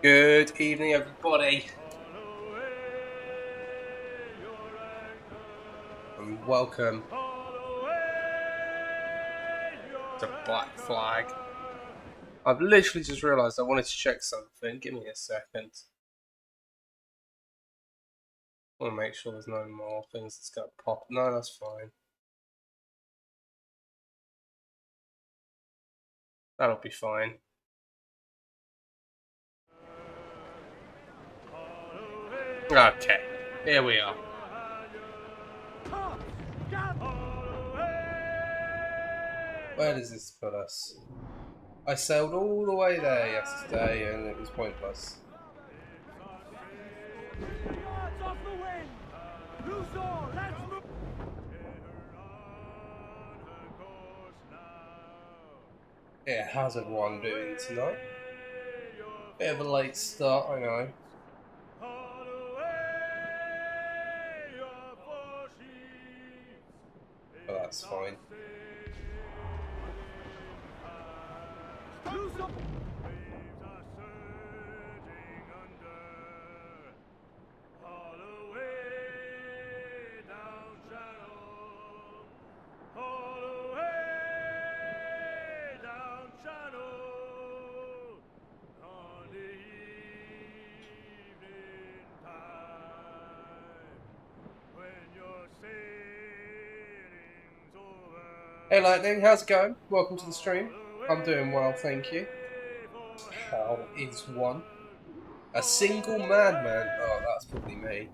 Good evening, everybody, and welcome to Black Flag. I've literally just realised I wanted to check something. Give me a second. I want to make sure there's no more things that's going to pop. No, that's fine. That'll be fine. Okay, here we are. Where does this put us? I sailed all the way there yesterday and it was pointless. Yeah, how's everyone doing tonight? Bit of a late start, I know. But that's fine. Hey Lightning, how's it going? Welcome to the stream. I'm doing well, thank you. How is one? A single madman? Oh, that's probably me.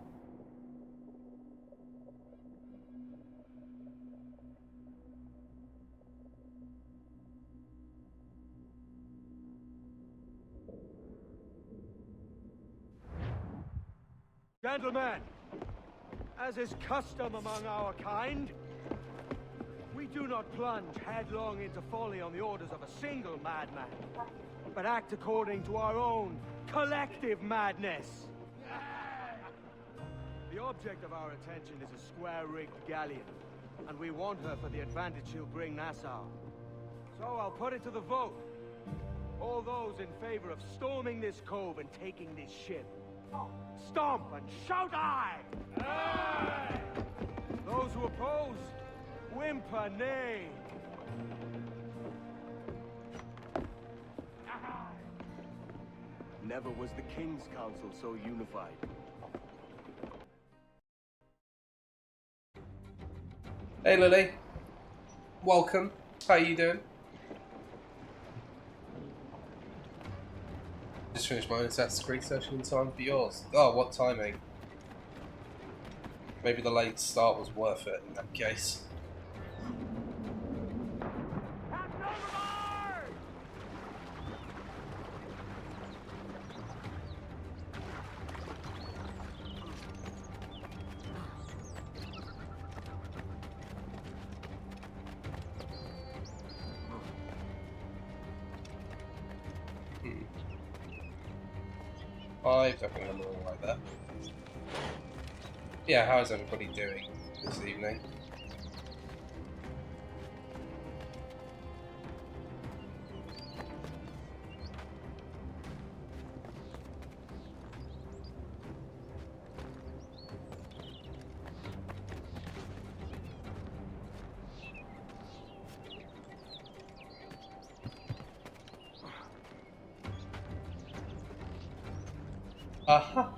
Gentlemen, as is custom among our kind, we do not plunge headlong into folly on the orders of a single madman, but act according to our own collective madness. The object of our attention is a square-rigged galleon, and we want her for the advantage she'll bring Nassau. So I'll put it to the vote. All those in favor of storming this cove and taking this ship, stomp and shout aye! Aye! Those who oppose, whimper nay. Never was the King's Council so unified. Hey Lily, welcome. How you doing? Just finished my own Assassin's Creed session in time for yours. Oh, what timing. Maybe the late start was worth it in that case. I don't think I'm all like that. Yeah, how's everybody doing this evening? Aha!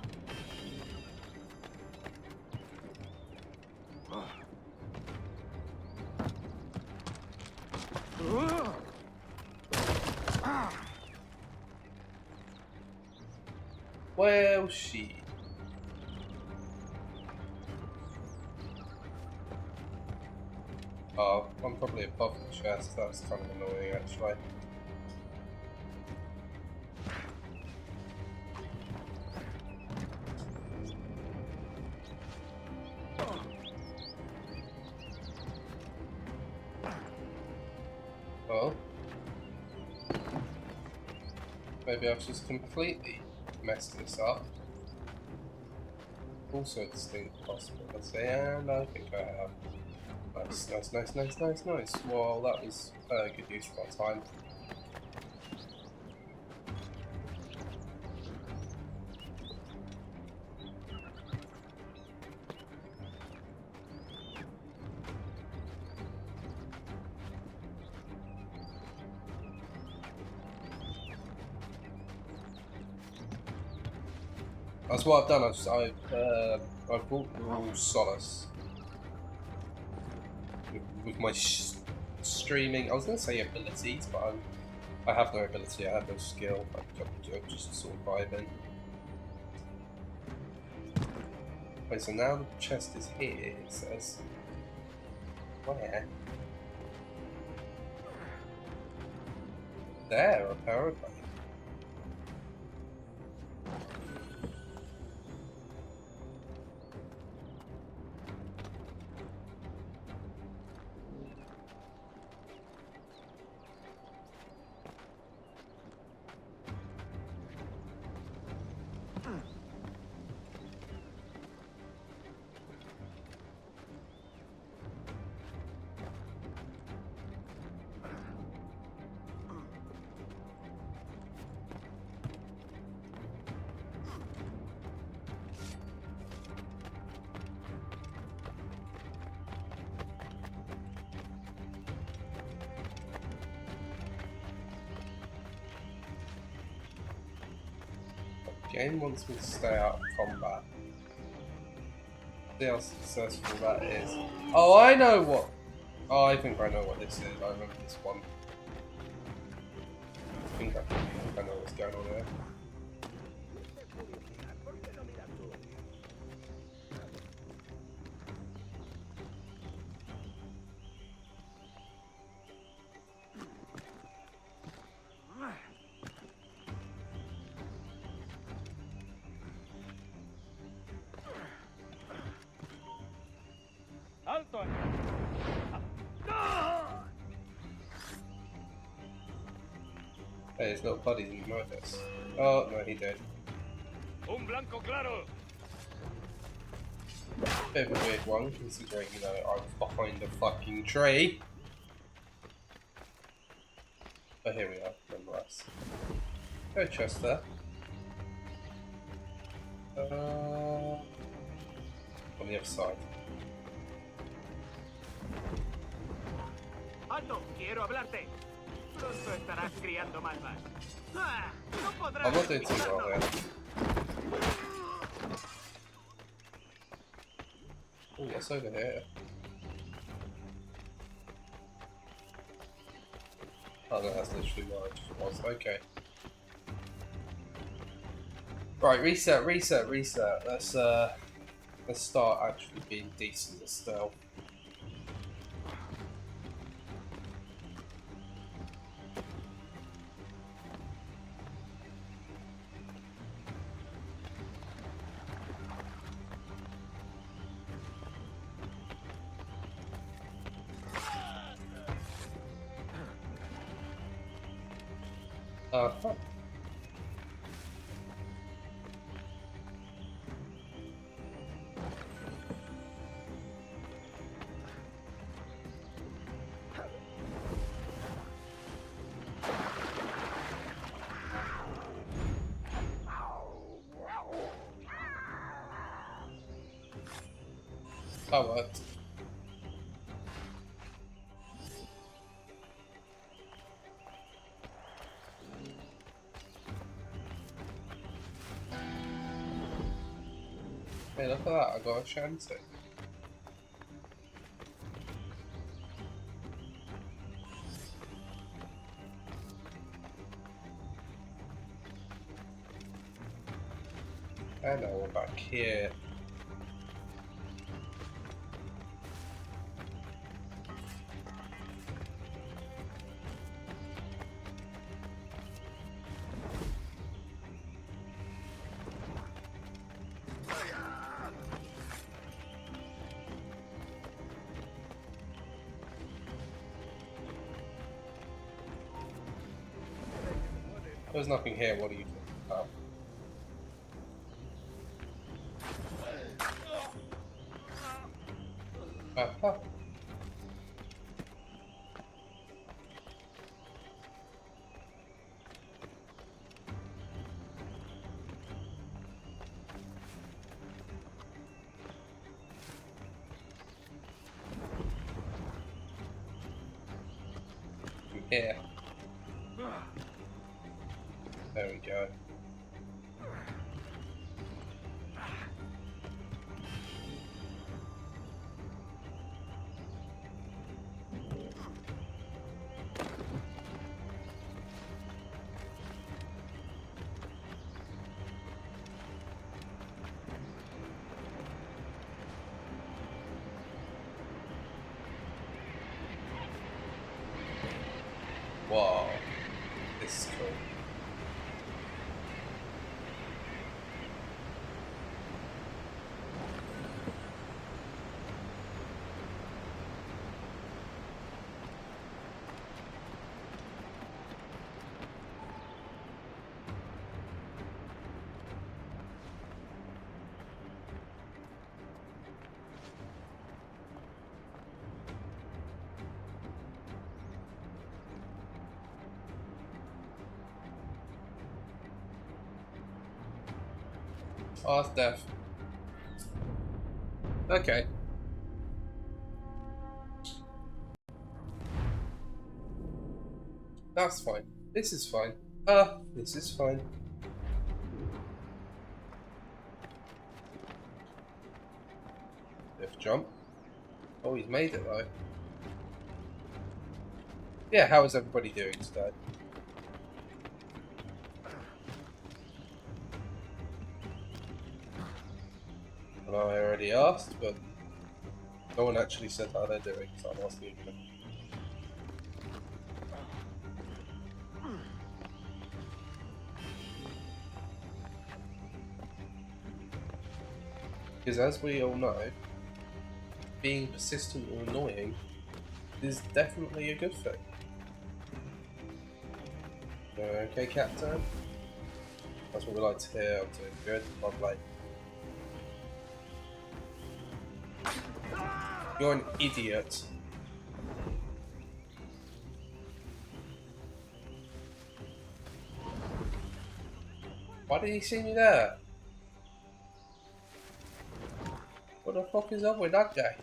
Well, she. Oh, I'm probably above the chest. That's kind of annoying, actually. Well, maybe I've just completely messed this up. Also a distinct possibility, and I think I have. Nice, nice, nice, nice, nice, nice. Well, that was good use of our time. That's what I've done. I've brought Raw Solace with my streaming. I was going to say abilities, but I have no ability. I have no skill. I'm just sort of vibing. Okay, so now the chest is here. It says where? There, apparently. Game wants me to stay out of combat. See how successful that is. Oh, I know what. Oh, I think I know what this is. I remember this one. I think I know what's going on here. Hey, his little buddy didn't know this. Oh, no, he did. Un blanco claro. Bit of a weird one, considering, you know, I was behind a fucking tree. But here we are, nonetheless. Go chest there. On the other side. Alto, quiero hablarte. Pronto estarás criando malvas. No podrás. I'm not doing too well here. Oh, what's over here? Oh no, that's literally what I just was. Okay. Right, reset. Let's start actually being decent at stealth. Fuck. That worked. Hey, look at that, I got a shanty. And now we're back here. There's nothing here, what are you talking about? Aha. Here. There we go. Wow. This is cool. Oh, that's death. Okay. That's fine. This is fine. This is fine. If jump. Oh, he's made it though. Yeah, how is everybody doing today? And I already asked, but no one actually said how they're doing, so I'm asking again. Because as we all know, being persistent or annoying is definitely a good thing. Okay, Captain? That's what we like to hear. I'm doing good. Lovely. You're an idiot. Why did he see me there? What the fuck is up with that guy?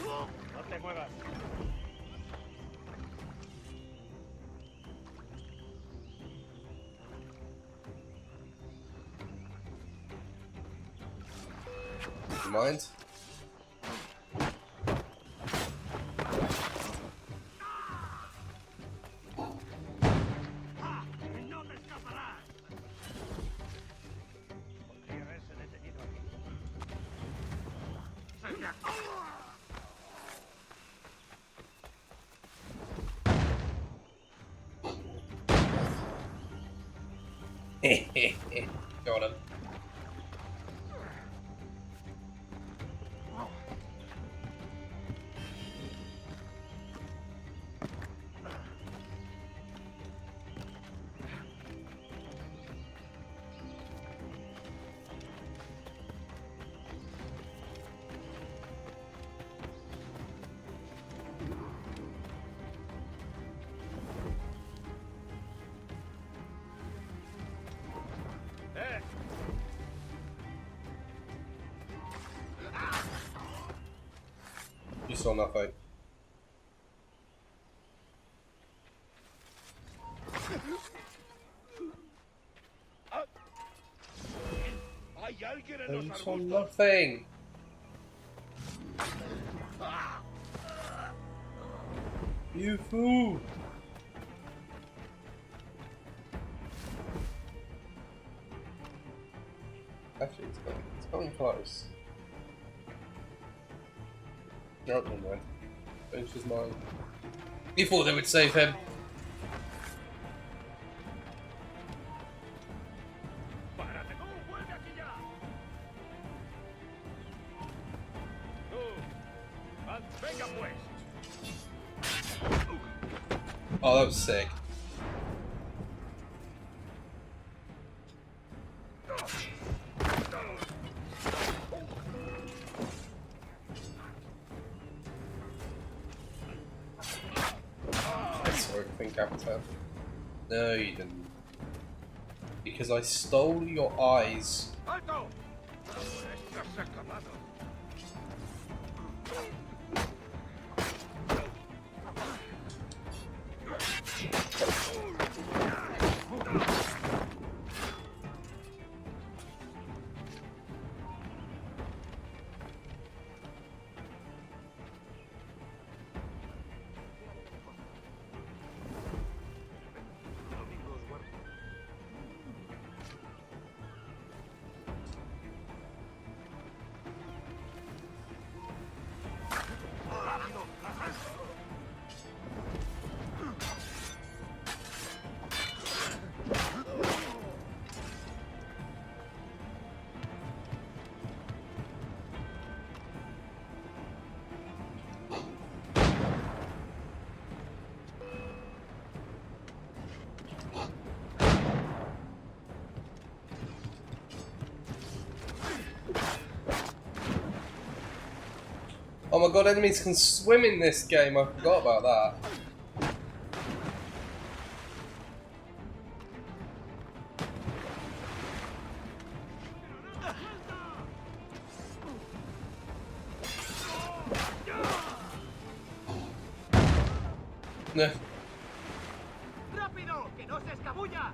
No te muevas. Mind? No te escaparás. Podría haberse detenido aquí. Venga. Got him. You saw nothing. Hay alguien en You los saw arbustos. nothing. You fool. Actually, it's coming close. No, never mind. Finish his mind. You thought they would save him. Párate. ¡Tú, vuelve aquí ya! ¡Tú! ¡Venga, pues! Oh, that was sick. I saw everything, Captain. No, you didn't. Because I stole your eyes. Alto! Estás acabado. Oh my god, enemies can swim in this game, I forgot about that. No. ¡Rápido! ¡Que no se escabulla!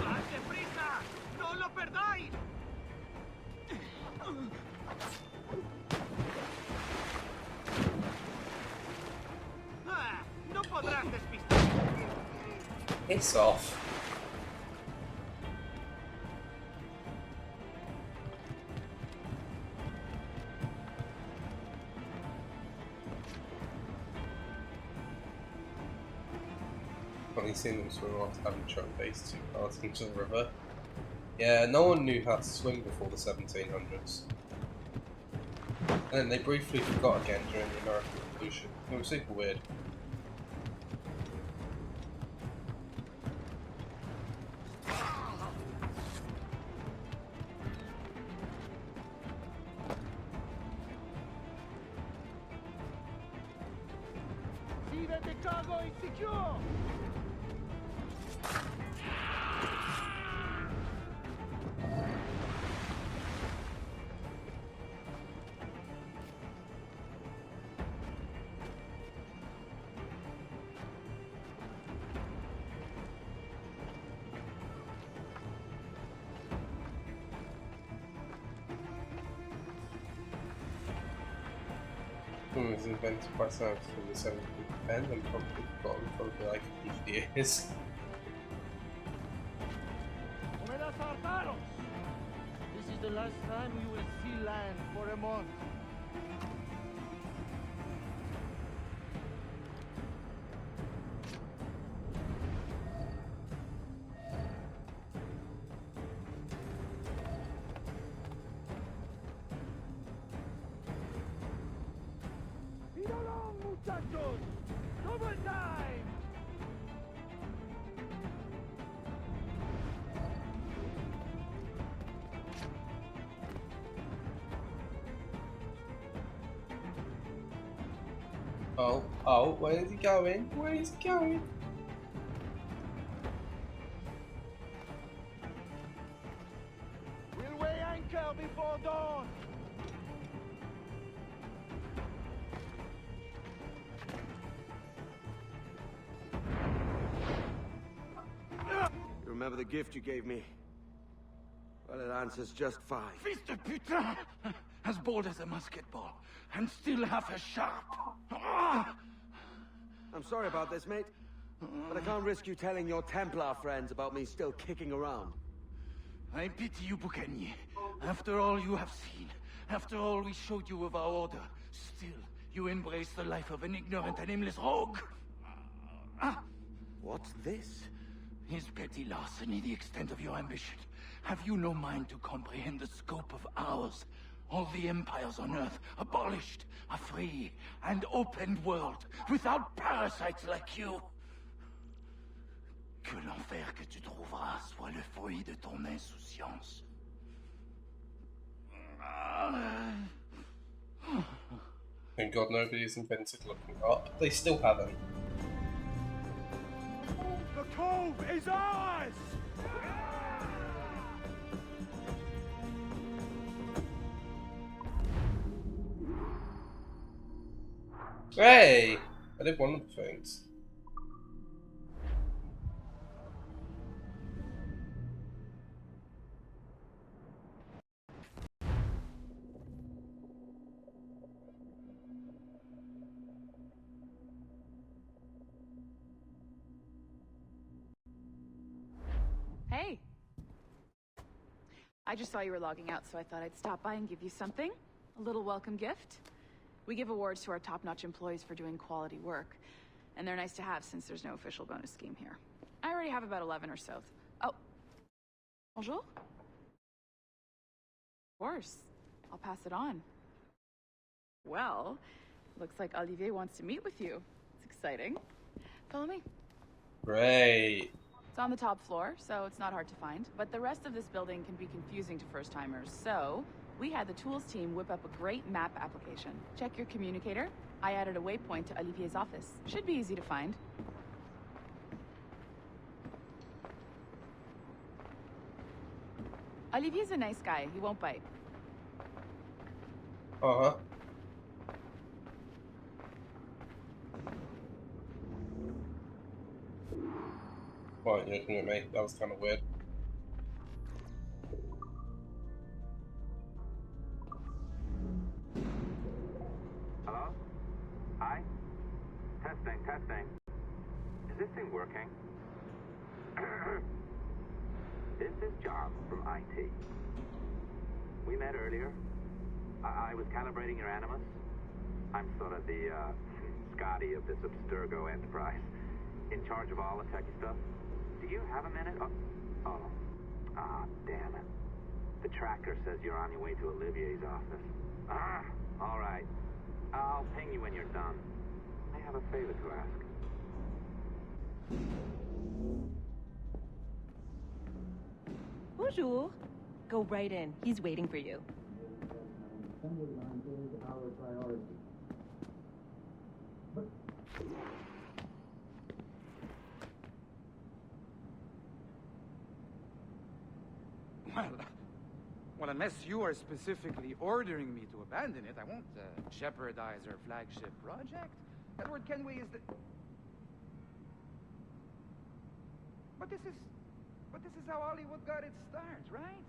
¡Más deprisa! ¡No lo perdáis! Ah, ¡no podrás despistar! Piss off. Funny seeing them swim after having chucked base 2 cars into the river. Yeah, no one knew how to swim before the 1700s. And then they briefly forgot again during the American Revolution. It was super weird. See that the cargo is secure! Was invented by scientists from the 1710s and probably forgotten for like 50 years. Comedas hartaros! This is the last time you will see land for a month. Tiro long, muchachos! Double time! Oh, where is he going? Where is he going? We'll weigh anchor before dawn! You remember the gift you gave me? Well, it answers just fine. Fils de putain! As bold as a musket ball, and still half as sharp. Ah! I'm sorry about this, mate. But I can't risk you telling your Templar friends about me still kicking around. I pity you, Boucanier. After all you have seen, after all we showed you of our order, still you embrace the life of an ignorant and aimless rogue. Ah! What's this? Is petty larceny the extent of your ambition? Have you no mind to comprehend the scope of ours? All the empires on Earth abolished, a free and open world, without parasites like you. Que l'enfer que tu trouveras soit le fruit de ton insouciance. Thank God nobody has invented looking up. They still haven't. The cove is ours! Hey! I did one of the things. Hey. I just saw you were logging out, so I thought I'd stop by and give you something. A little welcome gift. We give awards to our top-notch employees for doing quality work, and they're nice to have since there's no official bonus scheme here. I already have about 11 or so. Oh. Bonjour? Of course. I'll pass it on. Well, looks like Olivier wants to meet with you. It's exciting. Follow me. Great. It's on the top floor, so it's not hard to find. But the rest of this building can be confusing to first-timers, so we had the tools team whip up a great map application. Check your communicator. I added a waypoint to Olivier's office. Should be easy to find. Olivier's a nice guy. He won't bite. Uh-huh. Why aren't you looking at me? That was kind of weird. Hello? Hi? Testing, testing. Is this thing working? This is John from IT. We met earlier. I was calibrating your Animus. I'm sort of the, Scotty of this Abstergo enterprise. In charge of all the techie stuff. Do you have a minute? Damn it. The tracker says you're on your way to Olivier's office. All right. I'll ping you when you're done. I have a favor to ask. Bonjour. Go right in. He's waiting for you. Well, unless you are specifically ordering me to abandon it, I won't jeopardize our flagship project. Edward Kenway is the... But this is how Hollywood got its start, right?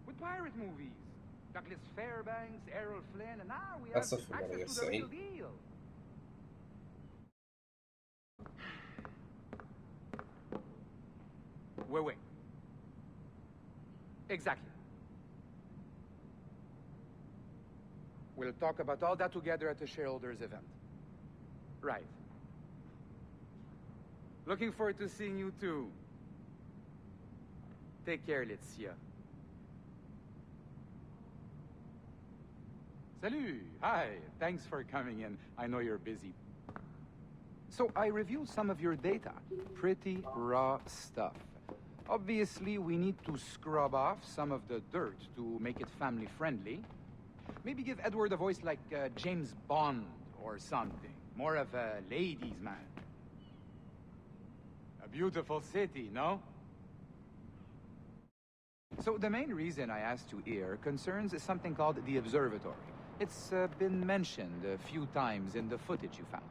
With pirate movies. Douglas Fairbanks, Errol Flynn, and now we have That's a access familiar to the real scene. deal. Wait. Exactly. We'll talk about all that together at the shareholders event. Right. Looking forward to seeing you too. Take care, Laetitia. Salut! Hi! Thanks for coming in. I know you're busy. So I reviewed some of your data. Pretty raw stuff. Obviously, we need to scrub off some of the dirt to make it family-friendly. Maybe give Edward a voice like James Bond or something. More of a ladies' man. A beautiful city, no? So the main reason I asked you here concerns something called the Observatory. It's been mentioned a few times in the footage you found.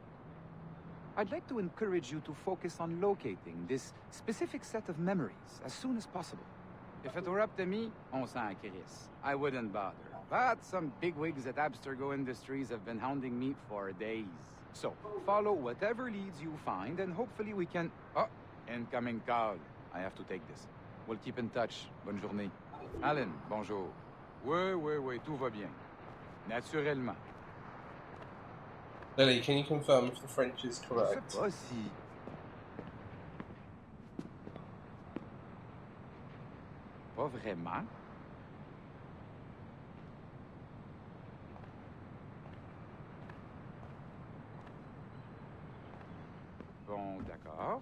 I'd like to encourage you to focus on locating this specific set of memories as soon as possible. If it were up to me, on s'en crisse. I wouldn't bother. But some bigwigs at Abstergo Industries have been hounding me for days. So, follow whatever leads you find, and hopefully we can... Oh, incoming call. I have to take this. We'll keep in touch. Bonne journée. Alan, bonjour. Oui, tout va bien. Naturellement. Lily, can you confirm if the French is Je correct? sais pas si... Pas vraiment. Bon, d'accord.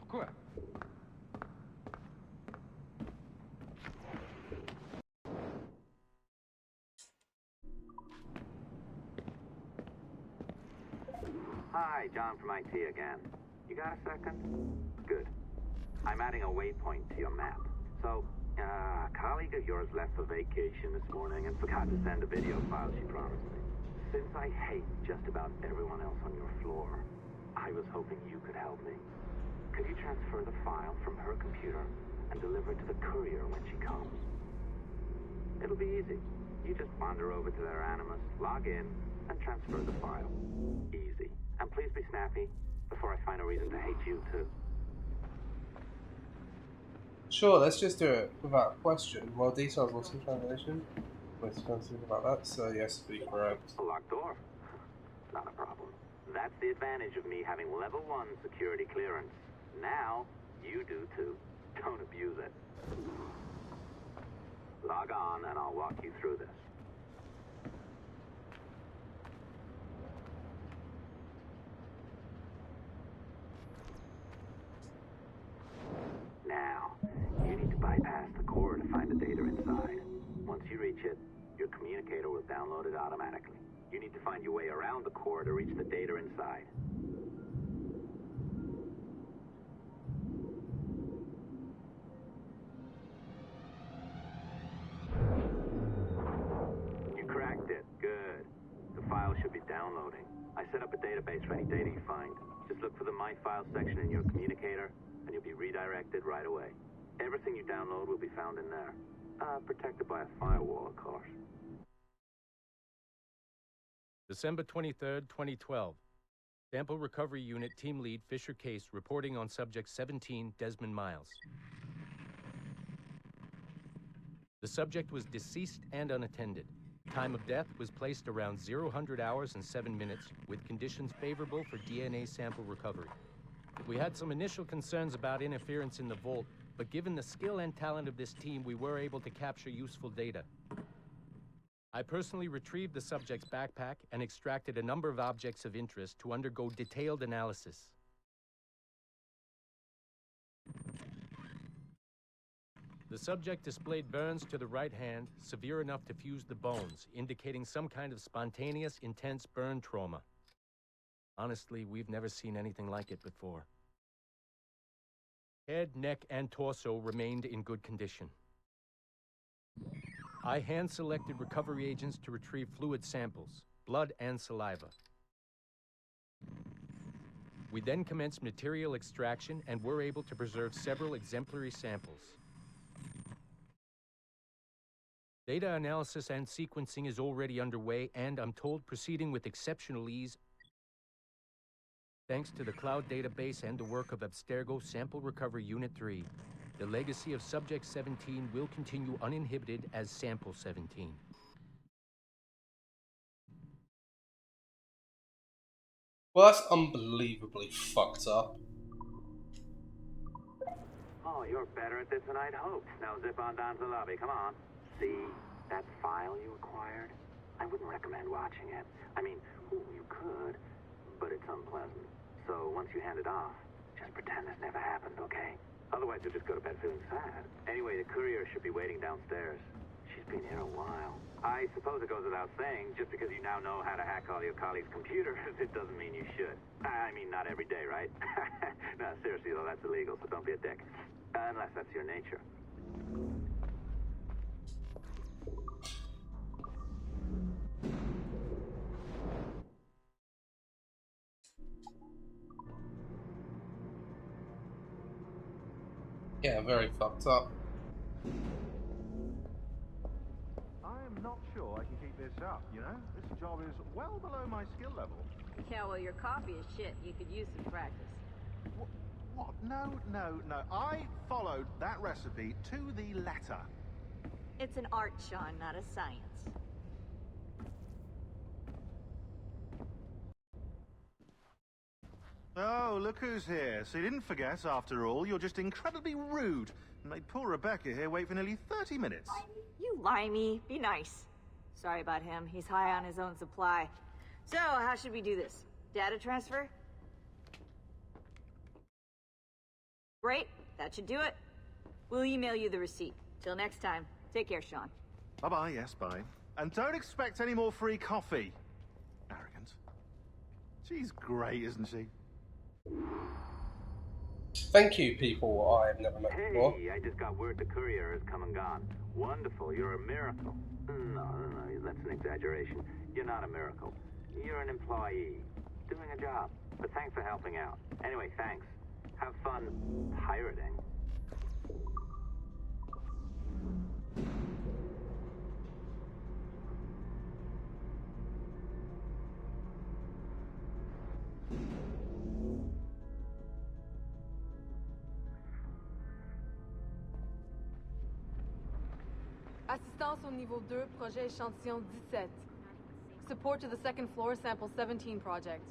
Quoi? Hi, John from IT again. You got a second? Good. I'm adding a waypoint to your map. So, a colleague of yours left for vacation this morning and forgot to send a video file she promised me. Since I hate just about everyone else on your floor, I was hoping you could help me. Could you transfer the file from her computer and deliver it to the courier when she comes? It'll be easy. You just wander over to their Animus, log in, and transfer the file. Easy. And please be snappy before I find a reason to hate you too. Sure, let's just do it without question. More details, what's in translation? We're supposed to think about that, so yes, to be correct. A locked door? Not a problem. That's the advantage of me having level 1 security clearance. Now, you do too. Don't abuse it. Log on and I'll walk you through this. Now, you need to bypass the core to find the data inside. Once you reach it, your communicator will download it automatically. You need to find your way around the core to reach the data inside. You cracked it. Good. The file should be downloading. I set up a database for any data you find. Just look for the My Files section in your communicator, and you'll be redirected right away. Everything you download will be found in there. Protected by a firewall, of course. December 23rd, 2012. Sample Recovery Unit Team Lead Fisher Case reporting on Subject 17, Desmond Miles. The subject was deceased and unattended. Time of death was placed around 0000 hours and 7 minutes, with conditions favorable for DNA sample recovery. We had some initial concerns about interference in the vault, but given the skill and talent of this team, we were able to capture useful data. I personally retrieved the subject's backpack and extracted a number of objects of interest to undergo detailed analysis. The subject displayed burns to the right hand, severe enough to fuse the bones, indicating some kind of spontaneous, intense burn trauma. Honestly, we've never seen anything like it before. Head, neck, and torso remained in good condition. I hand-selected recovery agents to retrieve fluid samples, blood and saliva. We then commenced material extraction and were able to preserve several exemplary samples. Data analysis and sequencing is already underway, and I'm told proceeding with exceptional ease thanks to the cloud database and the work of Abstergo Sample Recovery Unit 3. The legacy of Subject 17 will continue uninhibited as Sample 17. Well, that's unbelievably fucked up. Oh, you're better at this than I'd hoped. Now zip on down to the lobby. Come on. See that file you acquired? I wouldn't recommend watching it. I mean, you could, but it's unpleasant. So once you hand it off, just pretend this never happened, okay? Otherwise, you'll just go to bed feeling sad. Anyway, the courier should be waiting downstairs. She's been here a while. I suppose it goes without saying, just because you now know how to hack all your colleagues' computers, it doesn't mean you should. I mean, not every day, right? No, seriously, though, that's illegal, so don't be a dick. Unless that's your nature. Yeah, very fucked up. I am not sure I can keep this up, you know? This job is well below my skill level. Yeah, well, your coffee is shit. You could use some practice. What? No. I followed that recipe to the letter. It's an art, Sean, not a science. Oh, look who's here. So you didn't forget, after all. You're just incredibly rude. And made poor Rebecca here wait for nearly 30 minutes. You limey. Be nice. Sorry about him. He's high on his own supply. So, how should we do this? Data transfer? Great. That should do it. We'll email you the receipt. Till next time. Take care, Sean. Bye-bye, yes, bye. And don't expect any more free coffee. Arrogant. She's great, isn't she? Thank you, people I've never met before. Hey, I just got word the courier has come and gone. Wonderful, you're a miracle. No, that's an exaggeration. You're not a miracle. You're an employee, doing a job. But thanks for helping out. Anyway, thanks. Have fun pirating. Assistance au niveau 2, projet échantillon 17. Support to the second floor, sample 17 project.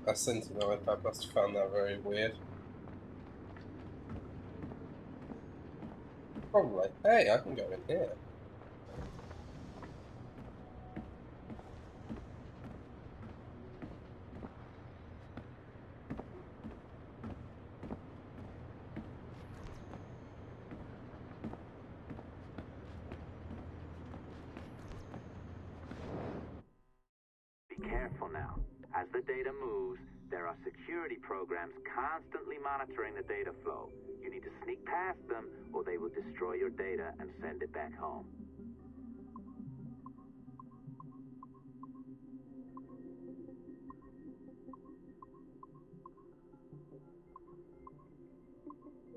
A Sentinel, I must have found that very weird. Probably. Hey, I can go in here. Be careful now. As the data moves, there are security programs constantly monitoring the data flow. You need to sneak past them, or they will destroy your data and send it back home.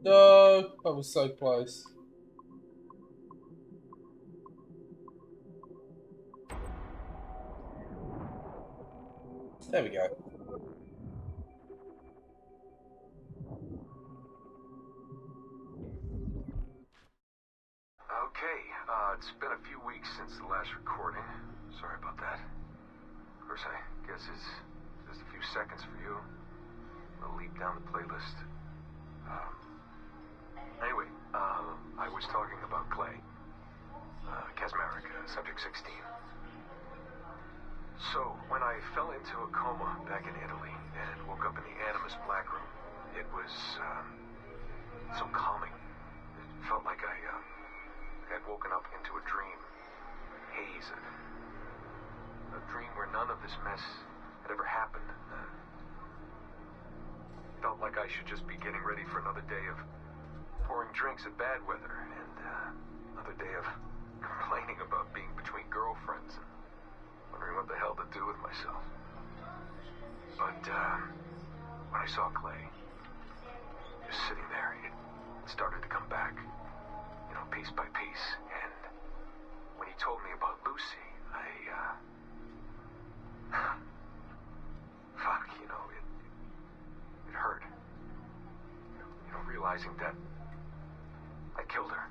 No, I was so close. There we go. Okay, it's been a few weeks since the last recording. Sorry about that. Of course, I guess it's just a few seconds for you. I'll leap down the playlist. Anyway, I was talking about Clay. Casmeric, Subject 16. So, when I fell into a coma back in Italy and woke up in the Animus Black Room, it was, so calming. It felt like I had woken up into a dream. Haze. A dream where none of this mess had ever happened. Felt like I should just be getting ready for another day of pouring drinks at bad weather and another day of complaining about being between girlfriends and wondering what the hell to do with myself. But when I saw Clay just sitting there, it started to come back, you know, piece by piece. And when he told me about Lucy, fuck, you know, it hurt. You know, realizing that I killed her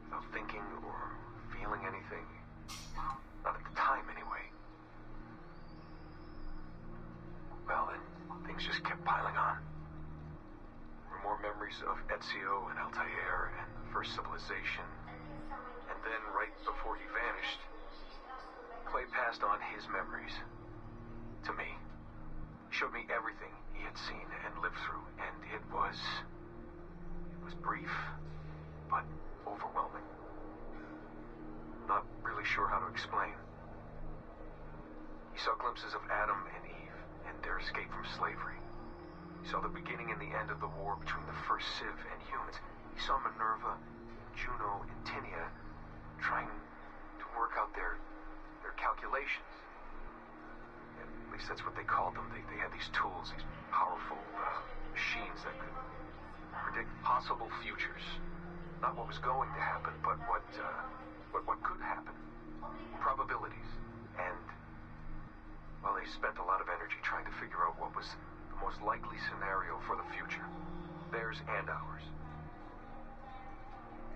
without thinking or feeling anything. Not at the time, anyway. Well, then, things just kept piling on. There were more memories of Ezio and Altair and the first civilization. And then, right before he vanished, Clay passed on his memories to me. He showed me everything he had seen and lived through, and it was brief, but overwhelming. Not really sure how to explain. He saw glimpses of Adam and Eve and their escape from slavery. He saw the beginning and the end of the war between the first Civ and humans. He saw Minerva, Juno, and Tinia trying to work out their calculations. At least that's what they called them. They had these tools, these powerful machines that could predict possible futures. Not what was going to happen, but what could happen. Probabilities. And, well, they spent a lot of energy trying to figure out what was the most likely scenario for the future. Theirs and ours.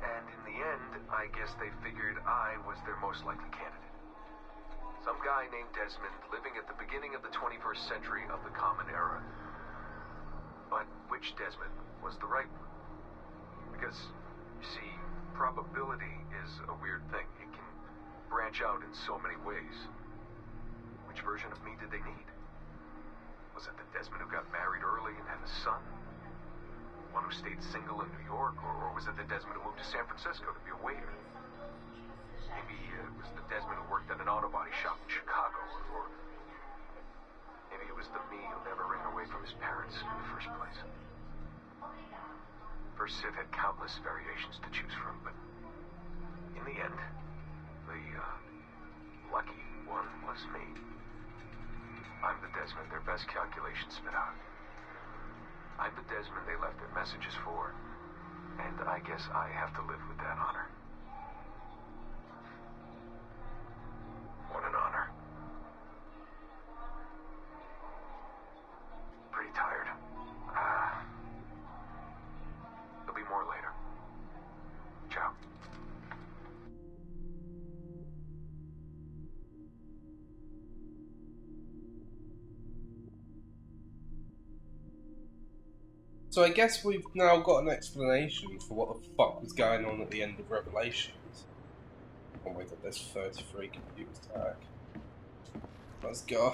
And in the end, I guess they figured I was their most likely candidate. Some guy named Desmond living at the beginning of the 21st century of the Common Era. But which Desmond was the right one? Because, you see, probability is a weird thing. It can branch out in so many ways. Which version of me did they need? Was it the Desmond who got married early and had a son? One who stayed single in New York? Or was it the Desmond who moved to San Francisco to be a waiter? Maybe it was the Desmond who worked at an auto body shop in Chicago, or maybe it was the me who never ran away from his parents in the first place. First Civ had countless variations to choose from, but in the end, the lucky one was me. I'm the Desmond their best calculations spit out. I'm the Desmond they left their messages for, and I guess I have to live with that honor. What an honor. Pretty tired. There'll be more later. Ciao. So I guess we've now got an explanation for what the fuck was going on at the end of Revelations. Oh my god, there's 33 computers to hack. Let's go.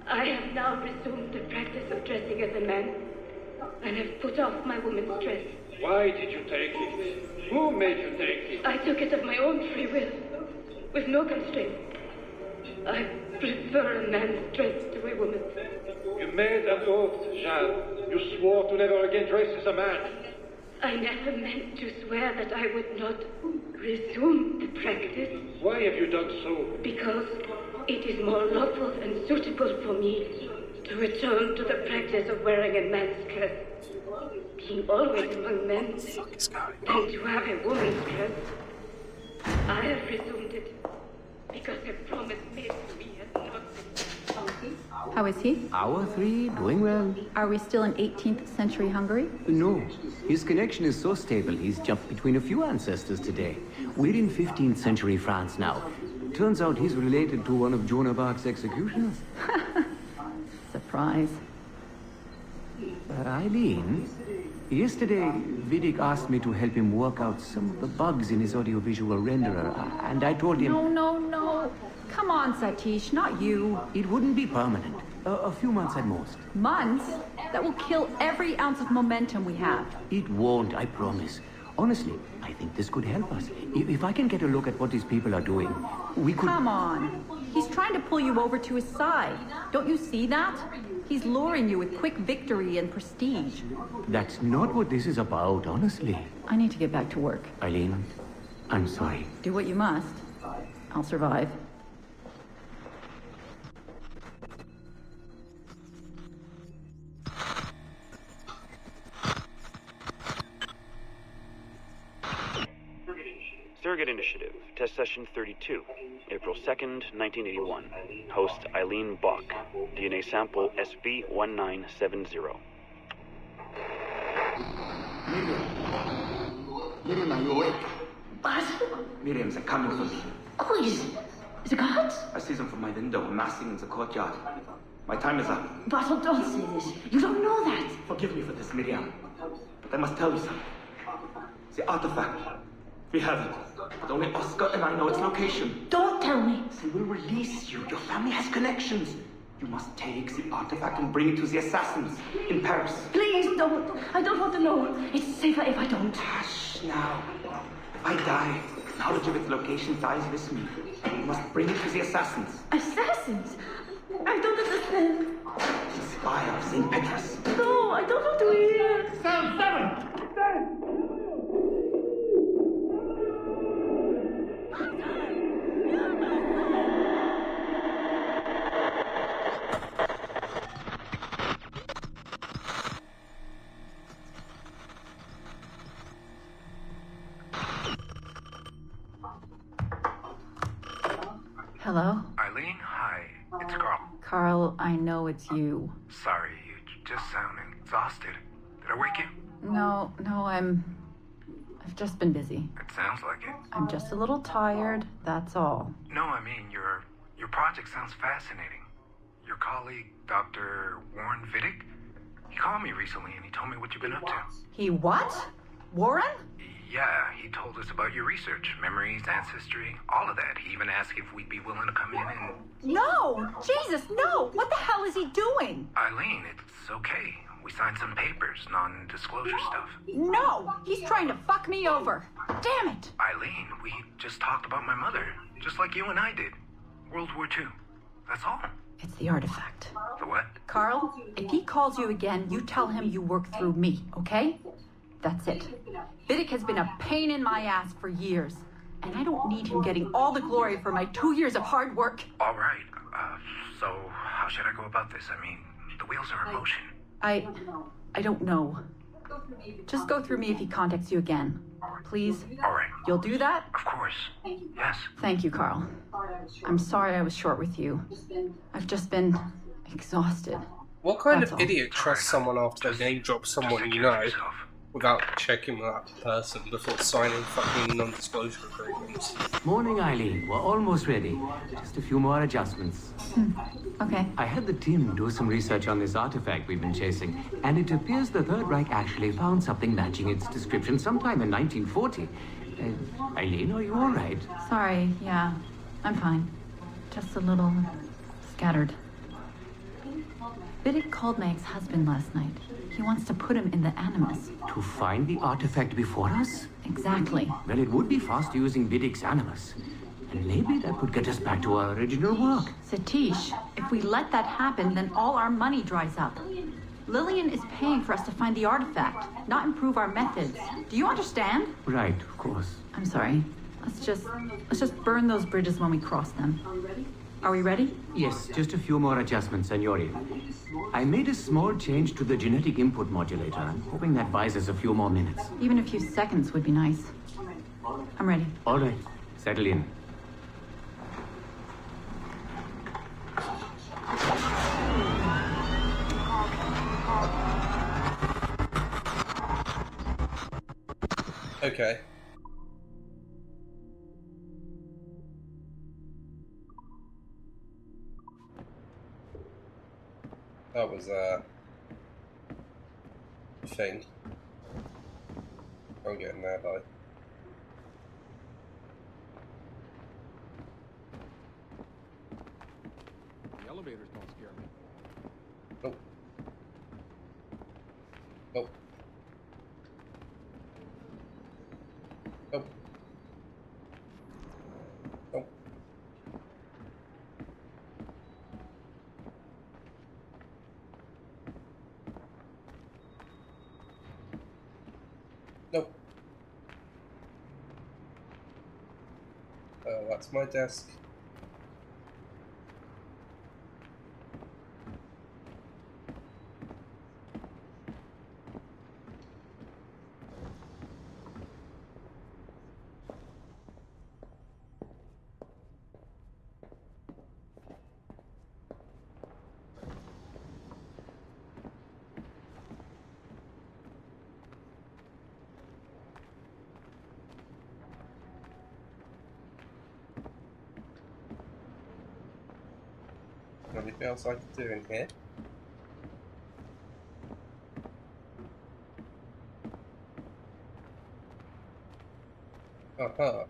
I have now resumed the practice of dressing as a man, and have put off my woman's dress. Why did you take it? Who made you take it? I took it of my own free will, with no constraint. I prefer a man's dress to a woman's. You made an oath, Jeanne. You swore to never again dress as a man. I never meant to swear that I would not resume the practice. Why have you done so? Because it is more lawful and suitable for me to return to the practice of wearing a man's dress, being always among men, than to have a woman's dress. I have resumed it because a promise made to me has not been. How is he? Our three, doing well. Are we still in 18th century Hungary? No. His connection is so stable, he's jumped between a few ancestors today. We're in 15th century France now. Turns out he's related to one of Joan of Arc's executioners. Surprise. Eileen, yesterday Vidic asked me to help him work out some of the bugs in his audiovisual renderer, and I told him... No. Come on, Satish, not you. It wouldn't be permanent. A few months at most. Months? That will kill every ounce of momentum we have. It won't, I promise. Honestly, I think this could help us. If I can get a look at what these people are doing, we could... Come on. He's trying to pull you over to his side. Don't you see that? He's luring you with quick victory and prestige. That's not what this is about, honestly. I need to get back to work. Eileen, I'm sorry. Do what you must. I'll survive. Surrogate Initiative, Test Session 32, April 2nd, 1981. Host Eileen Bach, DNA sample SB1970. Miriam, are you awake? What? Miriam, they're coming for me. Oh, is it God? I see them from my window, amassing in the courtyard. My time is up. Basil, don't say this. You don't know that. Forgive me for this, Miriam. But I must tell you something. The artifact. We have it. But only Oscar and I know its location. Don't tell me. They will release you. Your family has connections. You must take the artifact and bring it to the assassins in Paris. Please don't. I don't want to know. It's safer if I don't. Hush now. If I die, knowledge of its location dies with me. You must bring it to the assassins. Assassins? I don't understand. The spire of St. Petrus. No, I don't want to hear. Cell 7! Carl, I know it's you. Sorry, you just sound exhausted. Did I wake you? No, I've just been busy. It sounds like it. I'm just a little tired, that's all. No, I mean, your project sounds fascinating. Your colleague, Dr. Warren Vidic, he called me recently and he told me what you've been up to. He what? Warren? Yeah, he told us about your research, memories, ancestry, all of that. He even asked if we'd be willing to come in and... No! Jesus, no! What the hell is he doing? Eileen, it's okay. We signed some papers, non-disclosure stuff. No! He's trying to fuck me over. Damn it! Eileen, we just talked about my mother, just like you and I did. World War II. That's all. It's the artifact. The what? Carl, if he calls you again, you tell him you work through me, okay? That's it. Vidic has been a pain in my ass for years, and I don't need him getting all the glory for my 2 years of hard work. All right. So how should I go about this? I mean, the wheels are in motion. I don't know. Just go through me if he contacts you again. Please? All right. You'll do that? Of course. Yes. Thank you, Carl. I'm sorry I was short with you. I've just been exhausted. What kind That's of all. idiot trusts someone after they name drop someone you know without checking with that person before signing fucking non-disclosure agreements? Morning, Eileen. We're almost ready. Just a few more adjustments. Okay. I had the team do some research on this artifact we've been chasing, and it appears the Third Reich actually found something matching its description sometime in 1940. Eileen, are you all right? Sorry, yeah. I'm fine. Just a little scattered. Vidic called my ex-husband last night. He wants to put him in the Animus. To find the artifact before us? Exactly. Well, it would be faster using Vidic's Animus. And maybe that could get us back to our original work. Satish, if we let that happen, then all our money dries up. Lillian is paying for us to find the artifact, not improve our methods. Do you understand? Right, of course. I'm sorry. Let's just burn those bridges when we cross them. Are we ready? Yes, just a few more adjustments, Senori. I made a small change to the genetic input modulator. I'm hoping that buys us a few more minutes. Even a few seconds would be nice. I'm ready. All right, settle in. Okay. That was a thing. I'm getting there though. The elevators don't scare me. Nope. Nope. Nope. Nope. Nope. That's my desk. Anything else I can do in here? Uh-huh.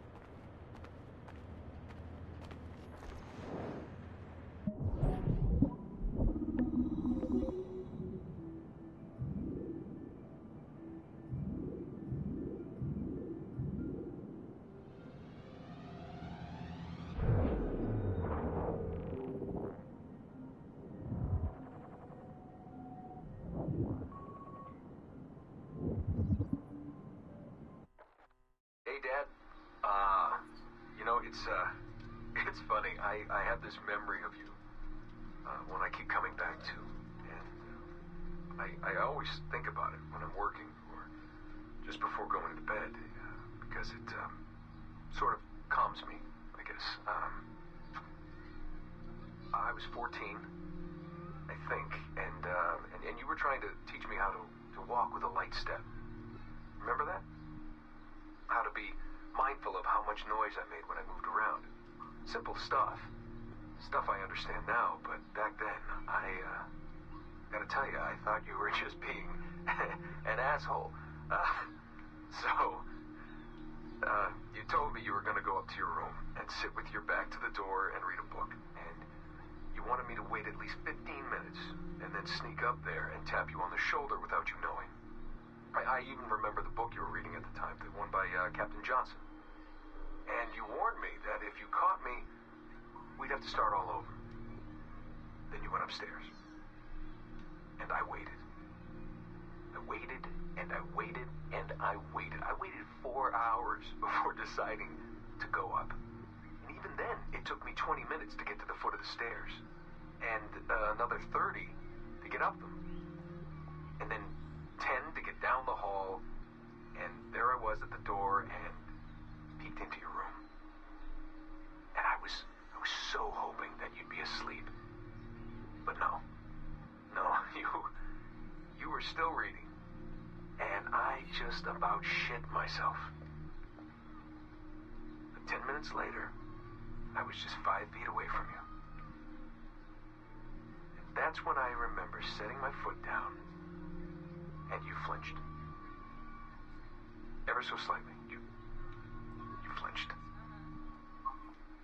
Hey, Dad. It's funny. I have this memory of you, one I keep coming back to, and I always think about it when I'm working or just before going to bed, because it sort of calms me, I guess. I was 14, walk with a light step. Remember that? How to be mindful of how much noise I made when I moved around. Simple stuff. Stuff I understand now, but back then, gotta tell you, I thought you were just being an asshole. You told me you were gonna go up to your room and sit with your back to the door and read a book. And you wanted me to wait at least 15 minutes and then sneak up there and tap you on the shoulder without you knowing. I even remember the book you were reading at the time, the one by Captain Johnson. And you warned me that if you caught me, we'd have to start all over. Then you went upstairs. And I waited. I waited, and I waited, and I waited. I waited 4 hours before deciding to go up. And even then, it took me 20 minutes to get to the foot of the stairs. And another 30 to get up them. And then 10 to get down the hall. And there I was at the door and peeked into your room. And I was so hoping that you'd be asleep. But no, you were still reading. And I just about shit myself. But 10 minutes later, I was just 5 feet away from you. And that's when I remember setting my foot down, and you flinched. Ever so slightly. You flinched.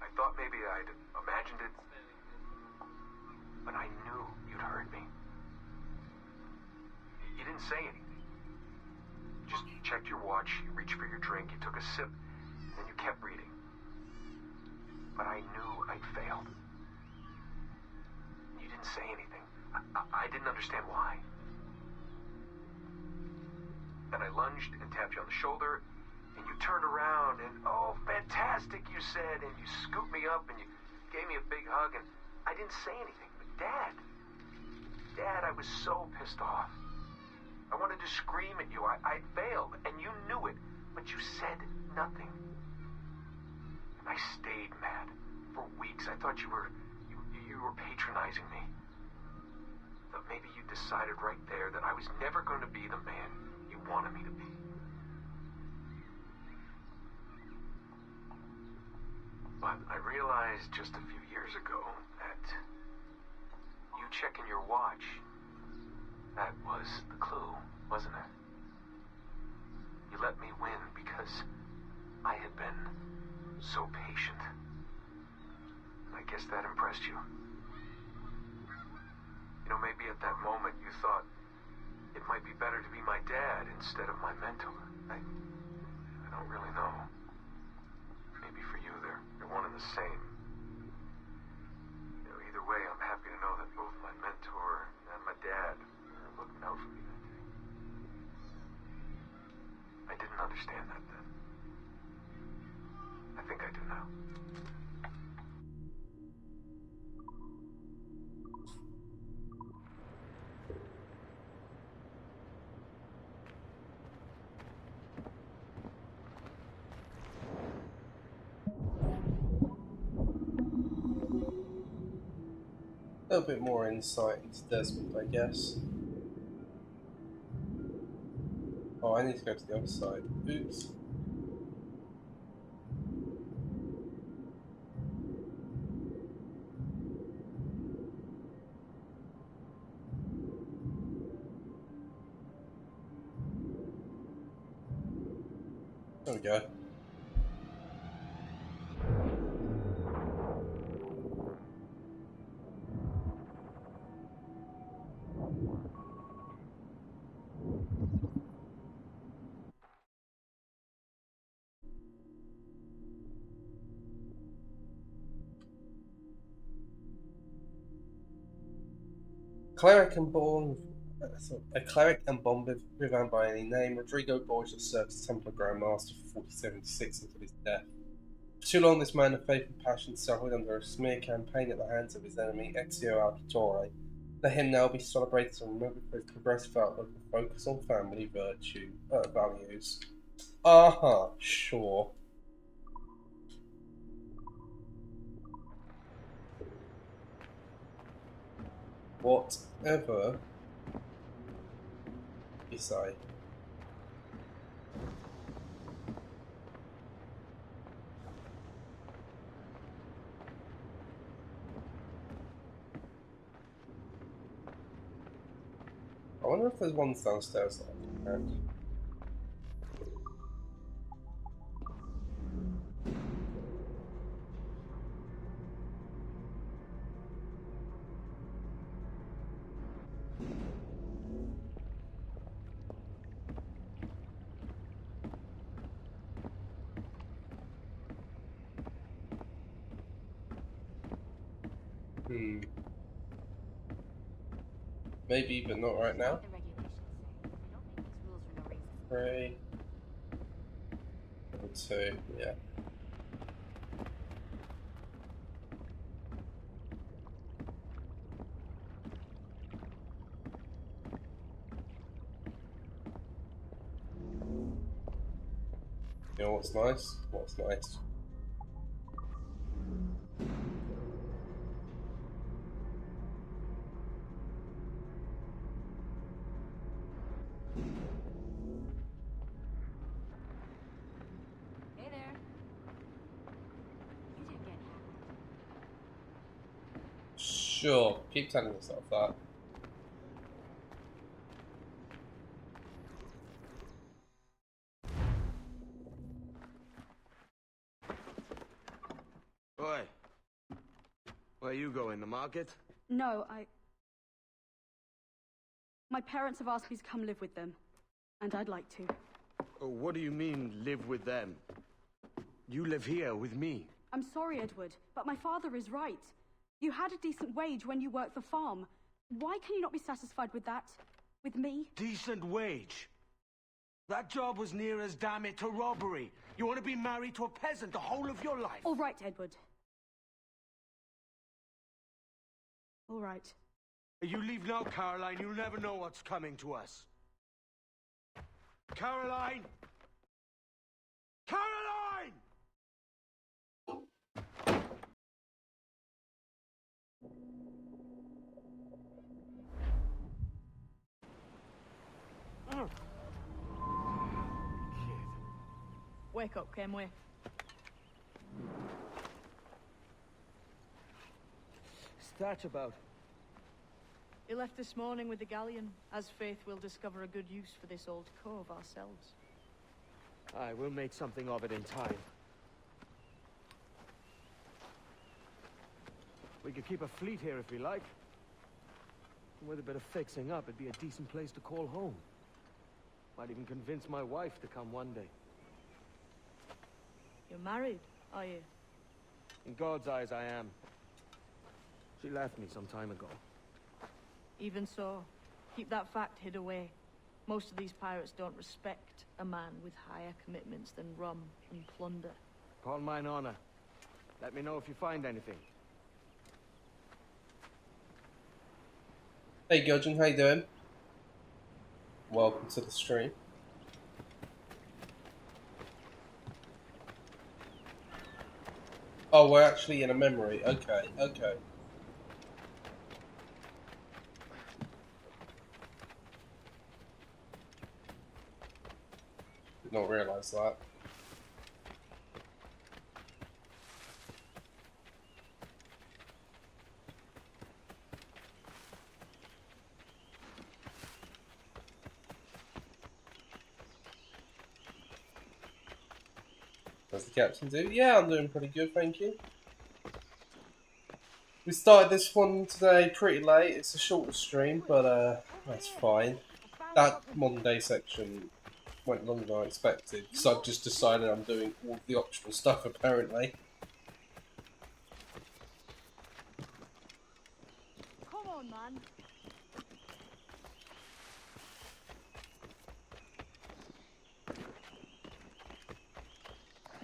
I thought maybe I'd imagined it, but I knew you'd heard me. You didn't say anything. You just checked your watch, you reached for your drink, you took a sip, and then you kept reading. But I knew I'd failed. You didn't say anything. I didn't understand why. Then I lunged and tapped you on the shoulder, and you turned around, and oh, fantastic, you said, and you scooped me up, and you gave me a big hug, and I didn't say anything. But Dad, I was so pissed off. I wanted to scream at you. I failed, and you knew it, but you said nothing. And I stayed mad for weeks. I thought you were patronizing me. But maybe you decided right there that I was never going to be the man you wanted me to be. But I realized just a few years ago that you checking your watch, that was the clue, wasn't it? You let me win because I had been so patient. I guess that impressed you. You know, maybe at that moment you thought it might be better to be my dad instead of my mentor. I don't really know. Maybe for you they're one and the same. You know, either way, I'm happy to know that both my mentor and my dad are looking out for me that day. I didn't understand that then. I think I do now. A little bit more insight into Desmond, I guess. Oh, I need to go to the other side. Oops. There we go. A cleric and bomb without by any name, Rodrigo Borges served as Templar Grand Master for 4076 until his death. For too long, this man of faith and passion suffered under a smear campaign at the hands of his enemy, Ezio Auditore. Let him now be celebrated and remembered for his progressive outlook and focus on family values. Sure. Whatever. You say. I wonder if there's one downstairs that I can catch. Maybe, but not right now. 3, 2, yeah. You know what's nice? What's nice? Hey there. You didn't get Sure, keep telling yourself that. Oi. Where you going, the market? No, my parents have asked me to come live with them, and I'd like to. Oh, what do you mean, live with them? You live here with me. I'm sorry, Edward, but my father is right. You had a decent wage when you worked the farm. Why can you not be satisfied with that? With me? Decent wage? That job was near as, damn it, to robbery. You want to be married to a peasant the whole of your life? All right, Edward. All right. You leave now, Caroline. You'll never know what's coming to us. Caroline! Caroline! Wake up, Kenway. What's that about? He left this morning with the galleon, as Faith will discover a good use for this old cove ourselves. Aye, we'll make something of it in time. We could keep a fleet here if we like. And with a bit of fixing up, it'd be a decent place to call home. Might even convince my wife to come one day. You're married, are you? In God's eyes, I am. She left me some time ago. Even so, keep that fact hid away. Most of these pirates don't respect a man with higher commitments than rum and plunder. Upon mine honor. Let me know if you find anything. Hey Giljan, how you doing? Welcome to the stream. Oh, we're actually in a memory. Okay, okay. Did not realise that. Does the captain do? Yeah, I'm doing pretty good, thank you. We started this one today pretty late. It's a shorter stream, but that's fine. That modern day section went longer than I expected, because I've just decided I'm doing all the optional stuff apparently. Come on, man.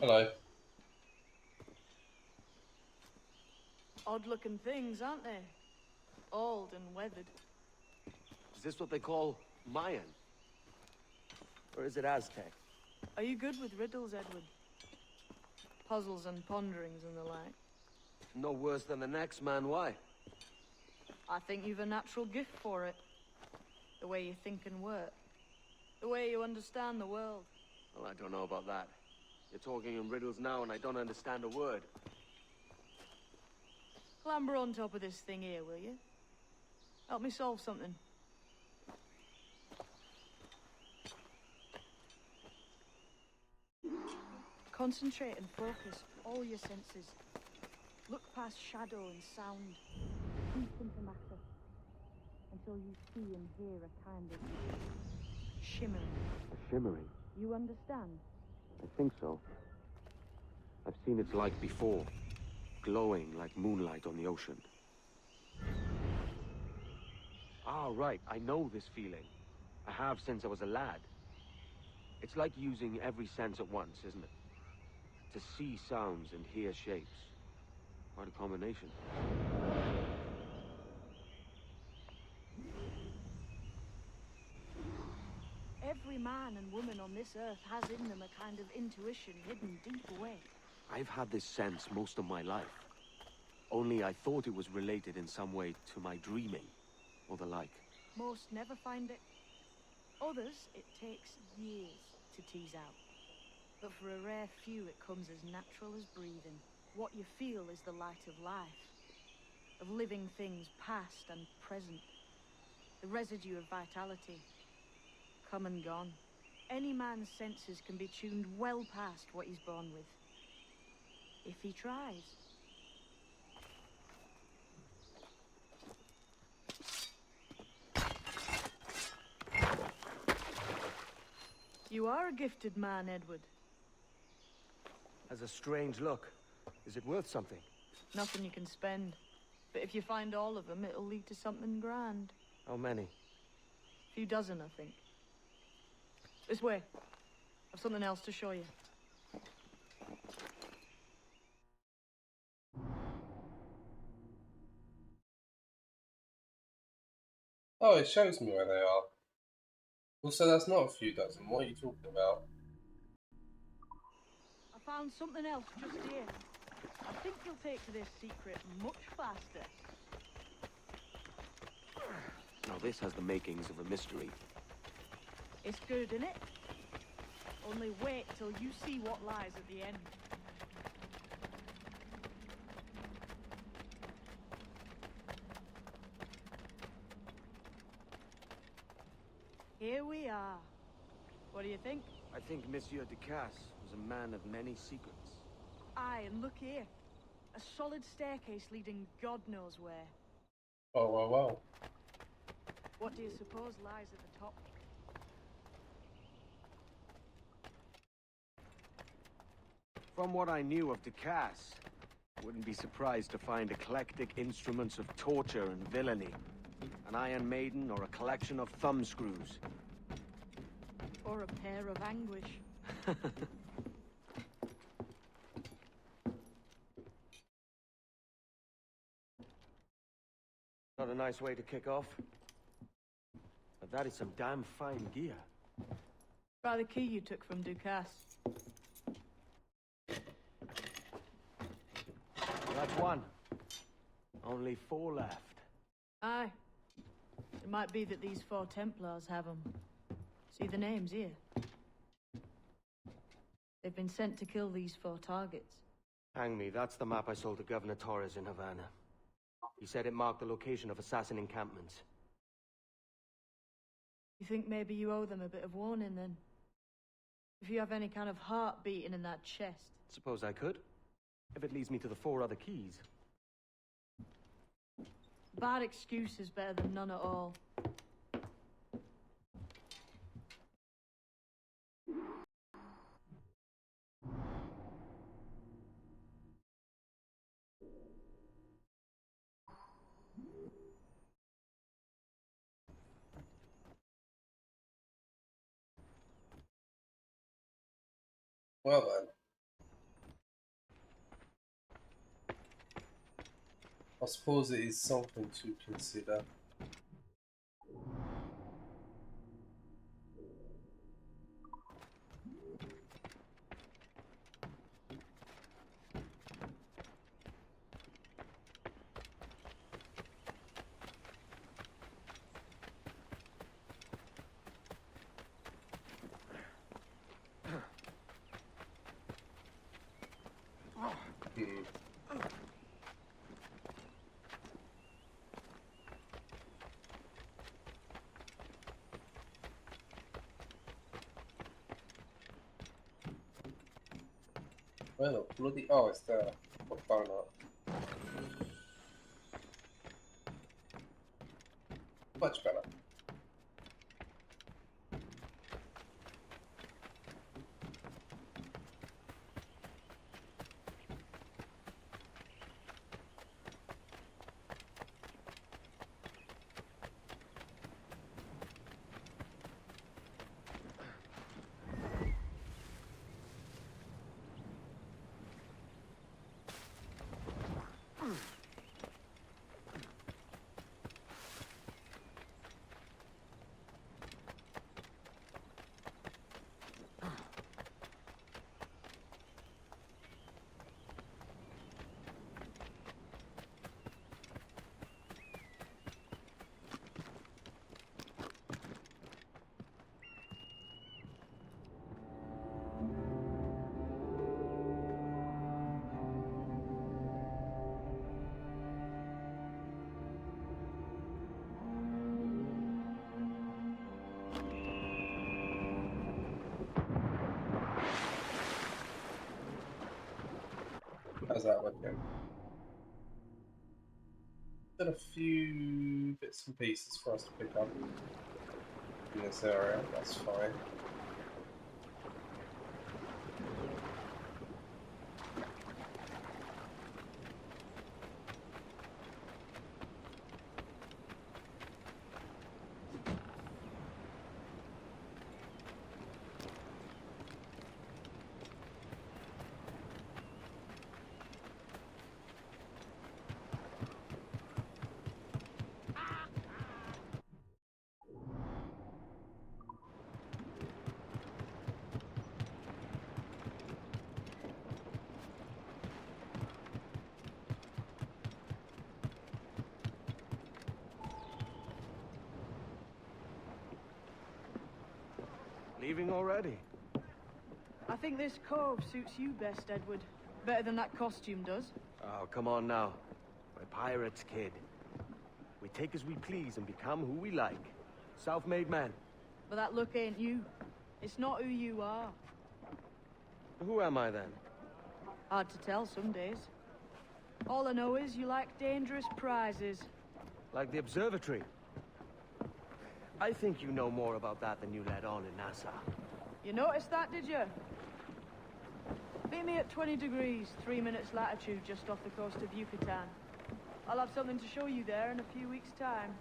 Hello. Odd-looking things, aren't they? Old and weathered. Is this what they call Mayan? Or is it Aztec? Are you good with riddles, Edward? Puzzles and ponderings and the like? No worse than the next man, why? I think you've a natural gift for it. The way you think and work. The way you understand the world. Well, I don't know about that. You're talking in riddles now and I don't understand a word. Clamber on top of this thing here, will you? Help me solve something. Concentrate and focus all your senses. Look past shadow and sound, deep into matter, until you see and hear a kind of shimmering. Shimmering? You understand? I think so. I've seen its like before. Glowing like moonlight on the ocean. Ah, right. I know this feeling. I have since I was a lad. It's like using every sense at once, isn't it? To see sounds and hear shapes. Quite a combination. Every man and woman on this earth has in them a kind of intuition hidden deep away. I've had this sense most of my life. Only I thought it was related in some way to my dreaming, or the like. Most never find it. Others, it takes years to tease out. But for a rare few, it comes as natural as breathing. What you feel is the light of life, of living things past and present. The residue of vitality, come and gone. Any man's senses can be tuned well past what he's born with, if he tries. You are a gifted man, Edward. Has a strange look. Is it worth something? Nothing you can spend. But if you find all of them, it'll lead to something grand. How many? A few dozen, I think. This way. I've something else to show you. Oh, it shows me where they are. Well, so that's not a few dozen. What are you talking about? I found something else just here. I think you'll take to this secret much faster. Now this has the makings of a mystery. It's good, innit? Only wait till you see what lies at the end. Here we are. What do you think? I think Monsieur Ducasse was a man of many secrets. Aye, and look here. A solid staircase leading God knows where. Oh, wow, wow. What do you suppose lies at the top? From what I knew of Ducasse, wouldn't be surprised to find eclectic instruments of torture and villainy. An Iron Maiden or a collection of thumbscrews. Or a pair of anguish. Not a nice way to kick off. But that is some damn fine gear. Try the key you took from Ducasse. That's one. Only 4 left. Aye. It might be that these 4 Templars have them. See the names here? They've been sent to kill these 4 targets. Hang me, that's the map I sold to Governor Torres in Havana. He said it marked the location of assassin encampments. You think maybe you owe them a bit of warning, then? If you have any kind of heart beating in that chest. Suppose I could? If it leads me to the 4 other keys. Bad excuse is better than none at all. Well then. I suppose it is something to consider. Where the bloody... Oh, it's there. What donut? Much better. How's that looking? Got a few bits and pieces for us to pick up in this area, that's fine. Leaving already? I think this cove suits you best, Edward. Better than that costume does. Oh, come on now. We're pirates, kid. We take as we please and become who we like. Self-made men. But that look ain't you. It's not who you are. Who am I then? Hard to tell some days. All I know is you like dangerous prizes. Like the observatory. I think you know more about that than you let on in Nassau. You noticed that, did you? Meet me at 20 degrees, 3 minutes latitude, just off the coast of Yucatan. I'll have something to show you there in a few weeks' time.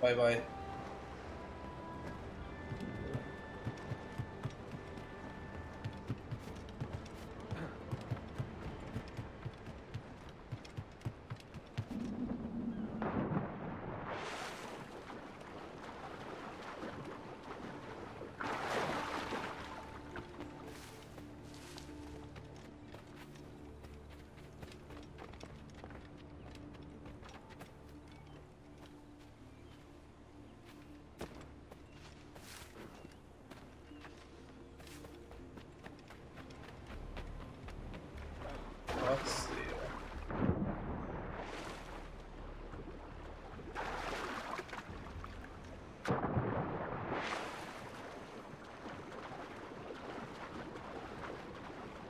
Bye-bye. Let's see.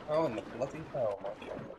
How in the bloody hell am I getting like that?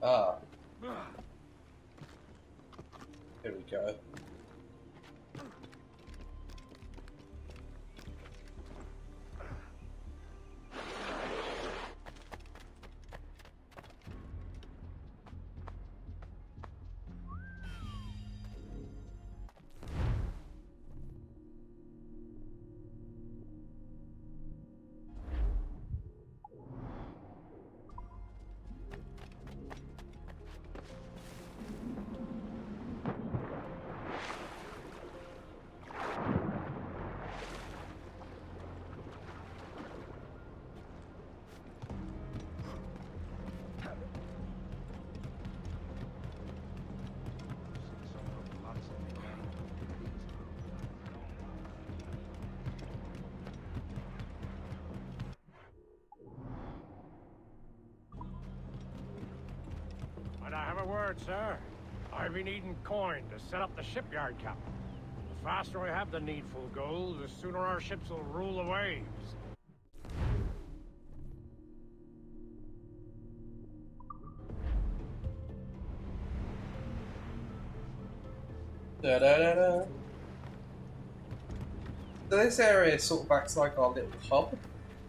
Ah. Here we go. word, sir. I've been needing coin to set up the shipyard, Captain. The faster I have the needful gold, the sooner our ships will rule the waves. Da da da da. So this area sort of acts like our little hub,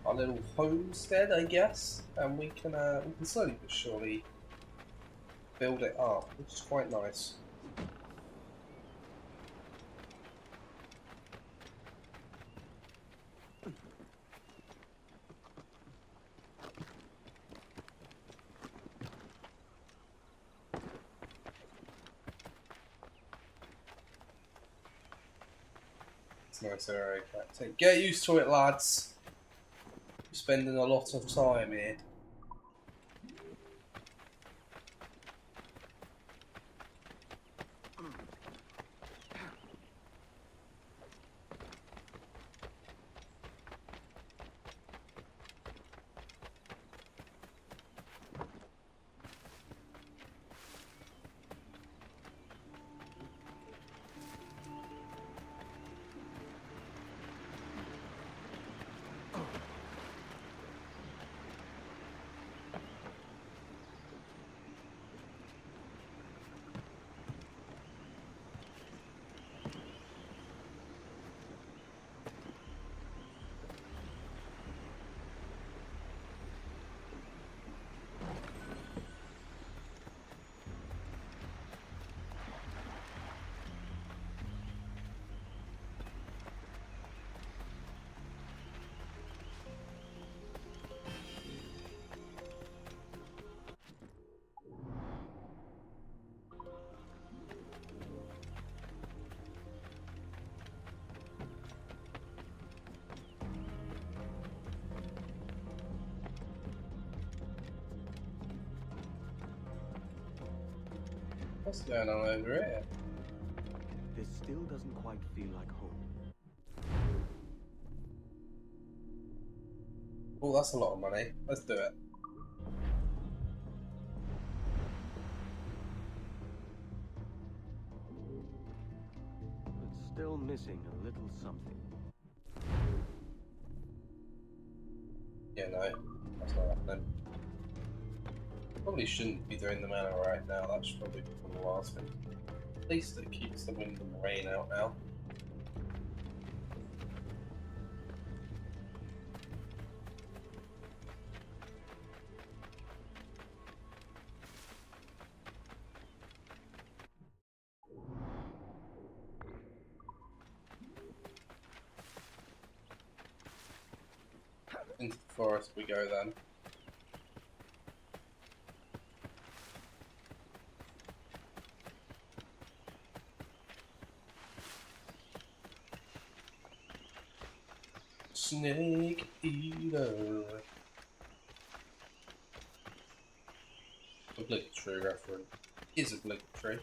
our little homestead, I guess, and we can slowly but surely build it up, which is quite nice. It's a nice area, Captain. Get used to it, lads. We're spending a lot of time here. What's going on over here? This still doesn't quite feel like home. Oh, that's a lot of money. Let's do it. It's still missing a little something. Yeah, no, that's not happening. Probably shouldn't be doing the manor right now. That should probably become the last thing. At least it keeps the wind and rain out now. Into the forest we go then. Snake Eater. Obligatory reference. Is obligatory.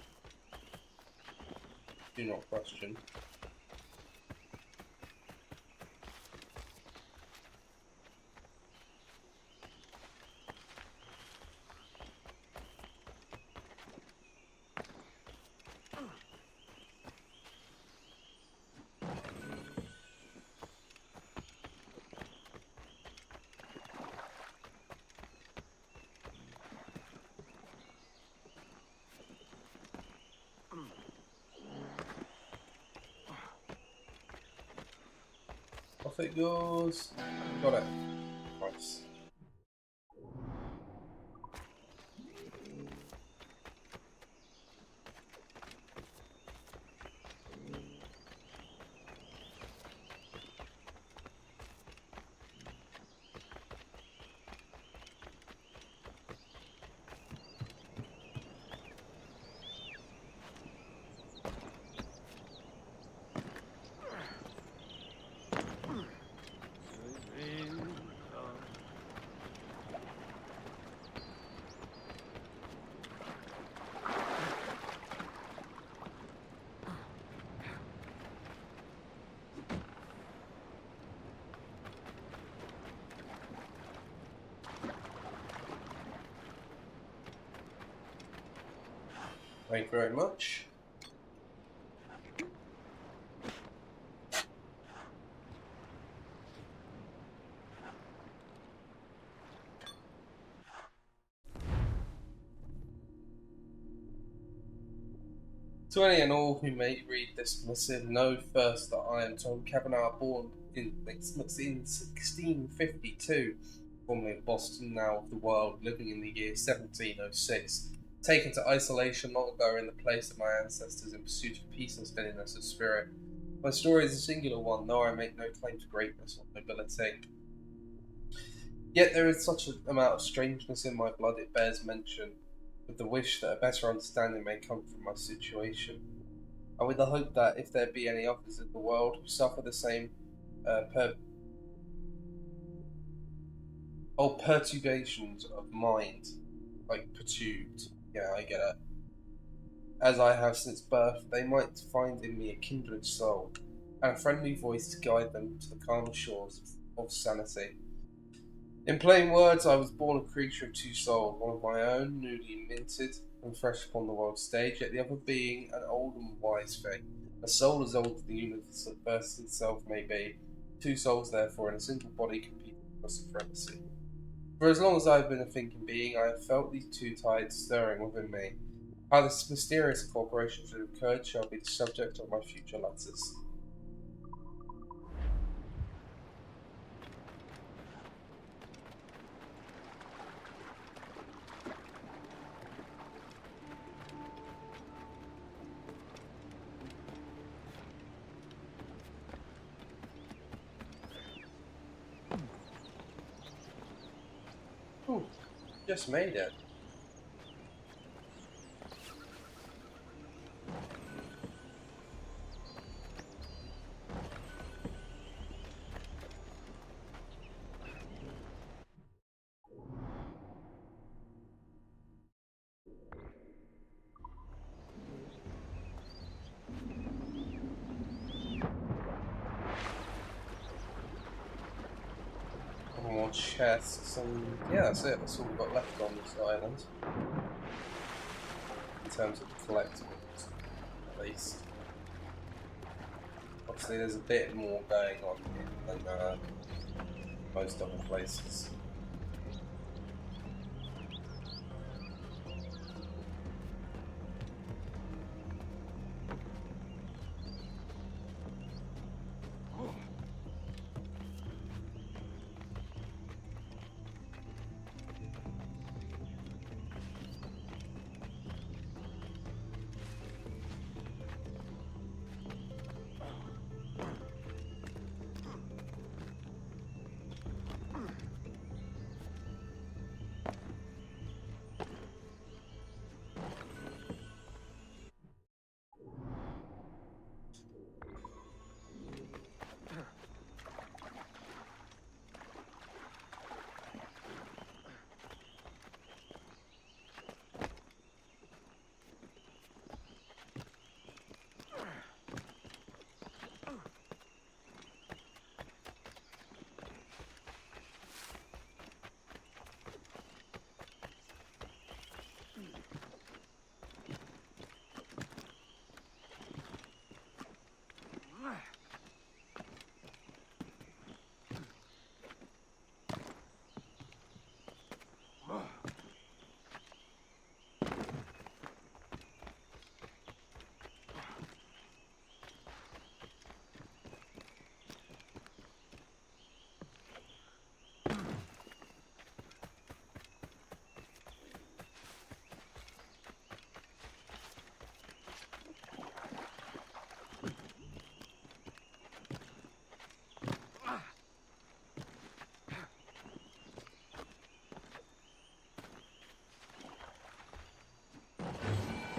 Do not question. Off it goes. Got it. Nice. Thank you very much. To any and all who may read this missive, know first that I am Tom Kavanagh, born in 1652, formerly of Boston, now of the world, living in the year 1706, taken to isolation long ago in the place of my ancestors in pursuit of peace and steadiness of spirit. My story is a singular one, though I make no claim to greatness or nobility. Yet there is such an amount of strangeness in my blood it bears mention, with the wish that a better understanding may come from my situation, and with the hope that if there be any others in the world who suffer the same perturbations of mind, like perturbed, yeah, I get it, as I have since birth, they might find in me a kindred soul, and a friendly voice to guide them to the calm shores of sanity. In plain words, I was born a creature of two souls, one of my own, newly minted and fresh upon the world stage, yet the other being an old and wise thing, a soul as old as the universe itself may be, two souls therefore in a single body competing for supremacy. For as long as I have been a thinking being, I have felt these two tides stirring within me. How this mysterious cooperation should have occurred shall be the subject of my future letters. Ooh, just made it. More chests, and yeah, that's it. That's all we've got left on this island in terms of collectibles, at least. Obviously, there's a bit more going on here than most other places.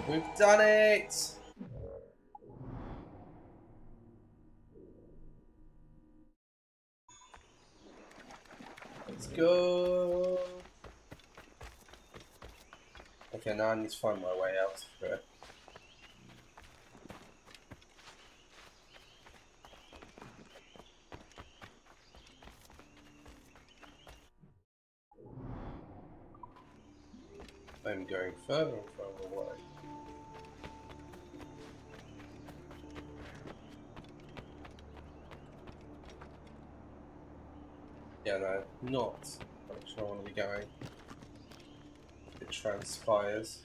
We've done it! Let's go! Okay, now I need to find my way out of it. I'm going further and further away. Yeah, no, not the direction I want to be going. It transpires.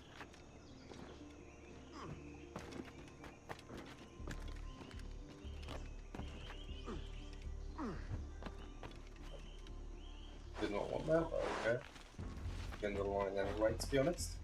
Did not want that, but okay. End of the line anyway, to be honest.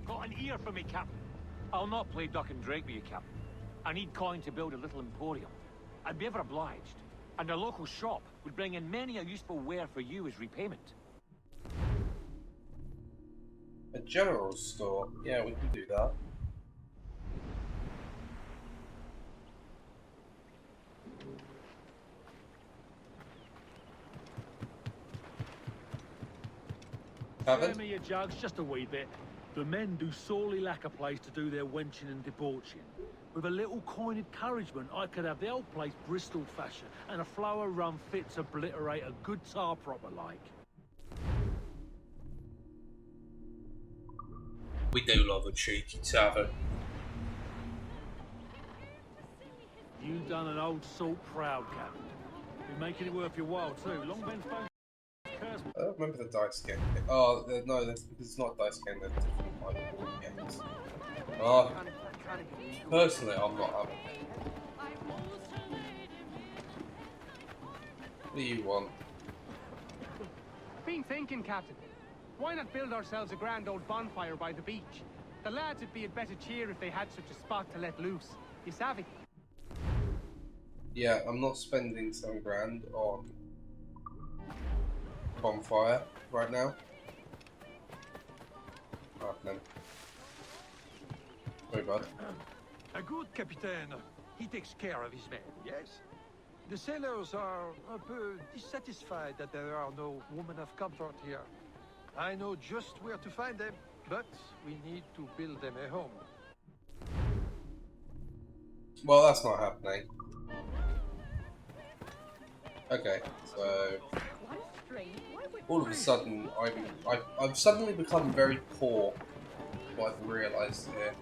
Got an ear for me, Captain. I'll not play duck and drake with you, Captain. I need coin to build a little emporium. I'd be ever obliged. And a local shop would bring in many a useful ware for you as repayment. A general store? Yeah, we can do that. Spare me your jugs just a wee bit. The men do sorely lack a place to do their wenching and debauching. With a little coin encouragement, I could have the old place Bristol fashion, and a flower run fit to obliterate a good tar proper like. We do love a cheeky tavern. You done an old salt proud, Captain. Been making it worth your while too. Long been phone. I don't remember the dice game. Oh, no, that's because it's not dice game, they're different like board games. Oh, personally, I'm not having it. What do you want? Been thinking, Captain. Why not build ourselves a grand old bonfire by the beach? The lads would be in better cheer if they had such a spot to let loose. You savvy? Yeah, I'm not spending some grand on bonfire right now. Alright then. Sorry, bud. A good captain. He takes care of his men, yes? The sailors are a peu dissatisfied that there are no women of comfort here. I know just where to find them, but we need to build them a home. Well, that's not happening. Okay, so all of a sudden, I've suddenly become very poor. What I've realised here.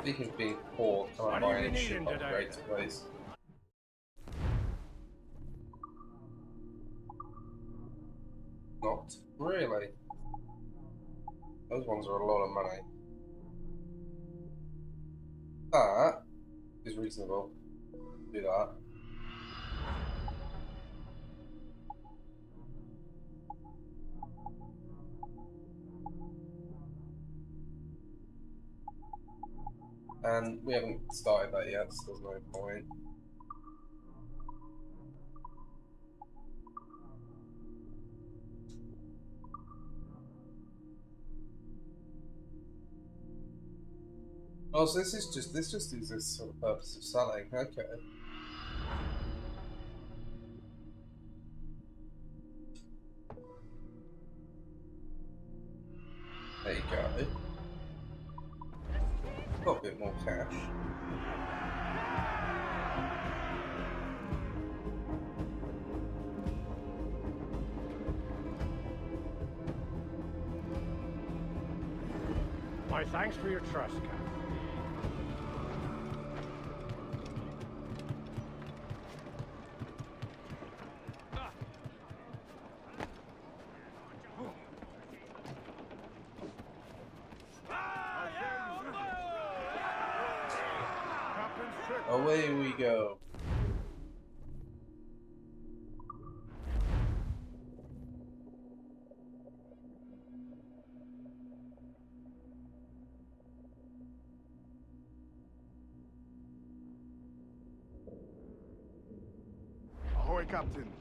Speaking of being poor, can I buy any ship upgrades, please? Not really. Those ones are a lot of money. That is reasonable. Do that. And we haven't started that yet, so there's no point. Oh, so this just exists for the purpose of selling. Okay. There you go. Got a bit more cash. My thanks for your trust, Captain. Away we go. Captain.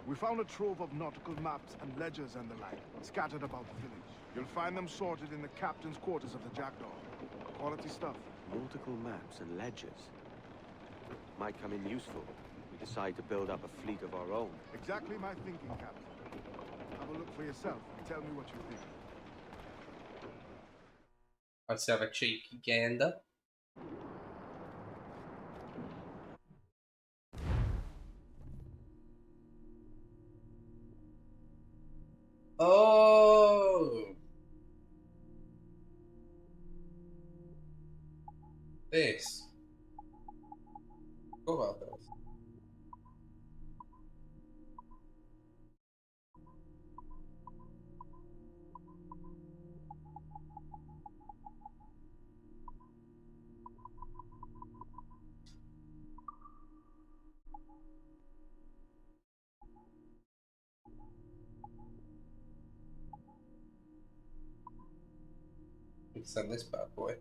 We found a trove of nautical maps and ledgers and the like, scattered about the village. You'll find them sorted in the captain's quarters of the Jackdaw. Quality stuff. Nautical maps and ledgers. Might come in useful. We decide to build up a fleet of our own. Exactly my thinking, Captain. Have a look for yourself and tell me what you think. Let's have a cheeky gander. Oh, this. What about this? Let's send this bad boy.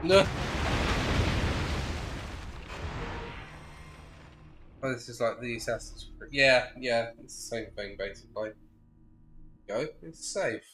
No. Oh, this is like the Assassin's Creed. Yeah, it's the same thing basically. Go, it's safe.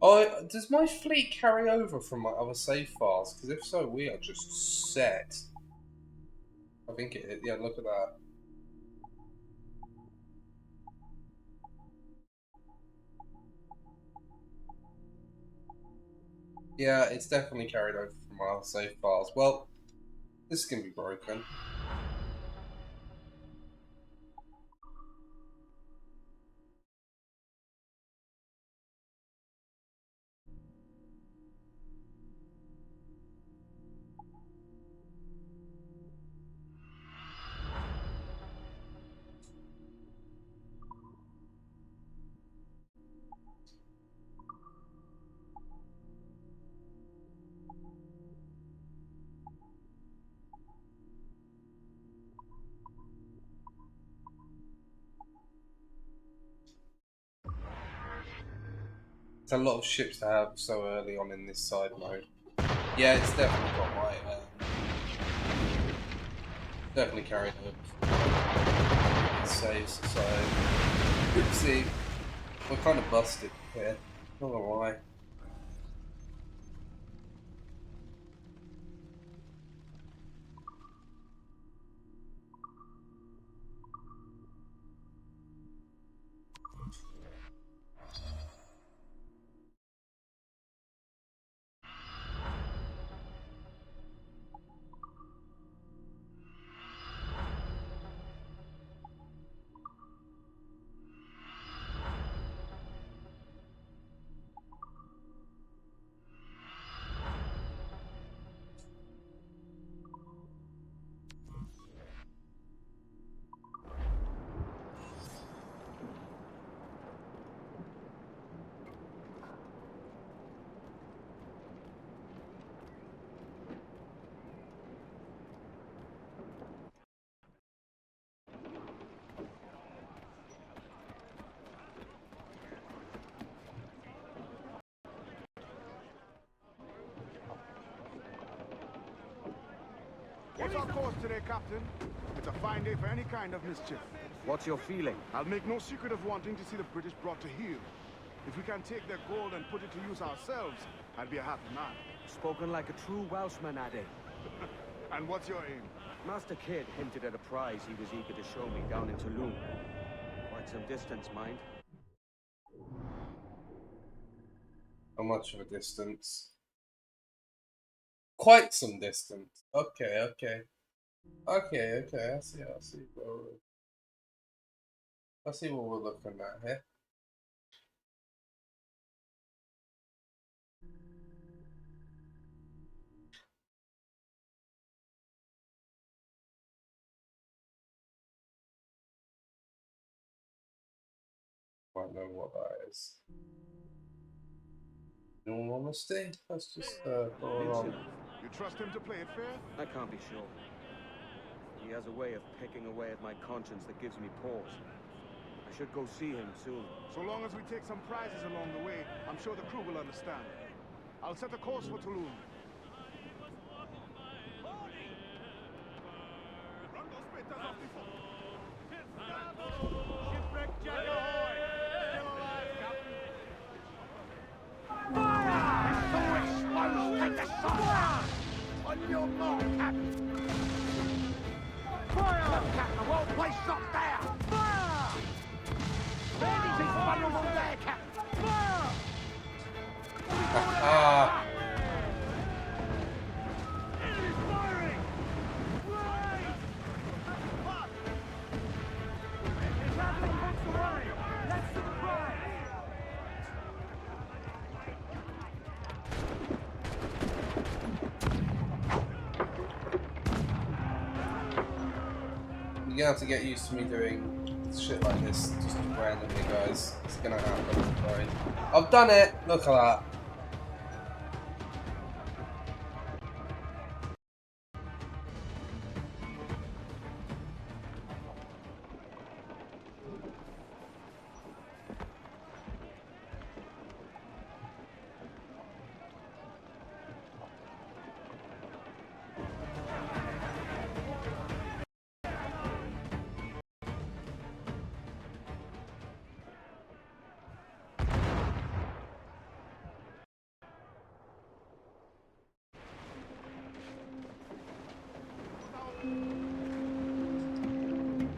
Oh, does my fleet carry over from my other save files? Because if so, we are just set. I think it. Yeah, look at that. Yeah, it's definitely carried over from my other save files. Well, this is gonna be broken. It's a lot of ships to have so early on in this side mode. Yeah, it's definitely got my definitely carried over saves. So, oopsie, we're kind of busted here. Not gonna lie. What's our course today, Captain? It's a fine day for any kind of mischief. What's your feeling? I'll make no secret of wanting to see the British brought to heel. If we can take their gold and put it to use ourselves, I'd be a happy man. Spoken like a true Welshman, Addy. And what's your aim? Master Kidd hinted at a prize he was eager to show me down in Tulum. Quite some distance, mind. How much of a distance? Quite some distance. Okay. I see what we're looking at here. Might know what that is. In all honesty, let's just throw it on. You trust him to play it fair? I can't be sure. He has a way of pecking away at my conscience that gives me pause. I should go see him soon. So long as we take some prizes along the way, I'm sure the crew will understand. I'll set a course for Tulum. Shipwreck Jack ahoy! Still alive, Captain. Take the shot! On your mark, Captain! Fire! Captain, the whole place shot down! Fire! Anything vulnerable there, Captain! Fire! Enemy's firing! Right! It's happening once away! That's to the prize! You're gonna have to get used to me doing shit like this just randomly, guys. It's gonna happen, right? I've done it! Look at that.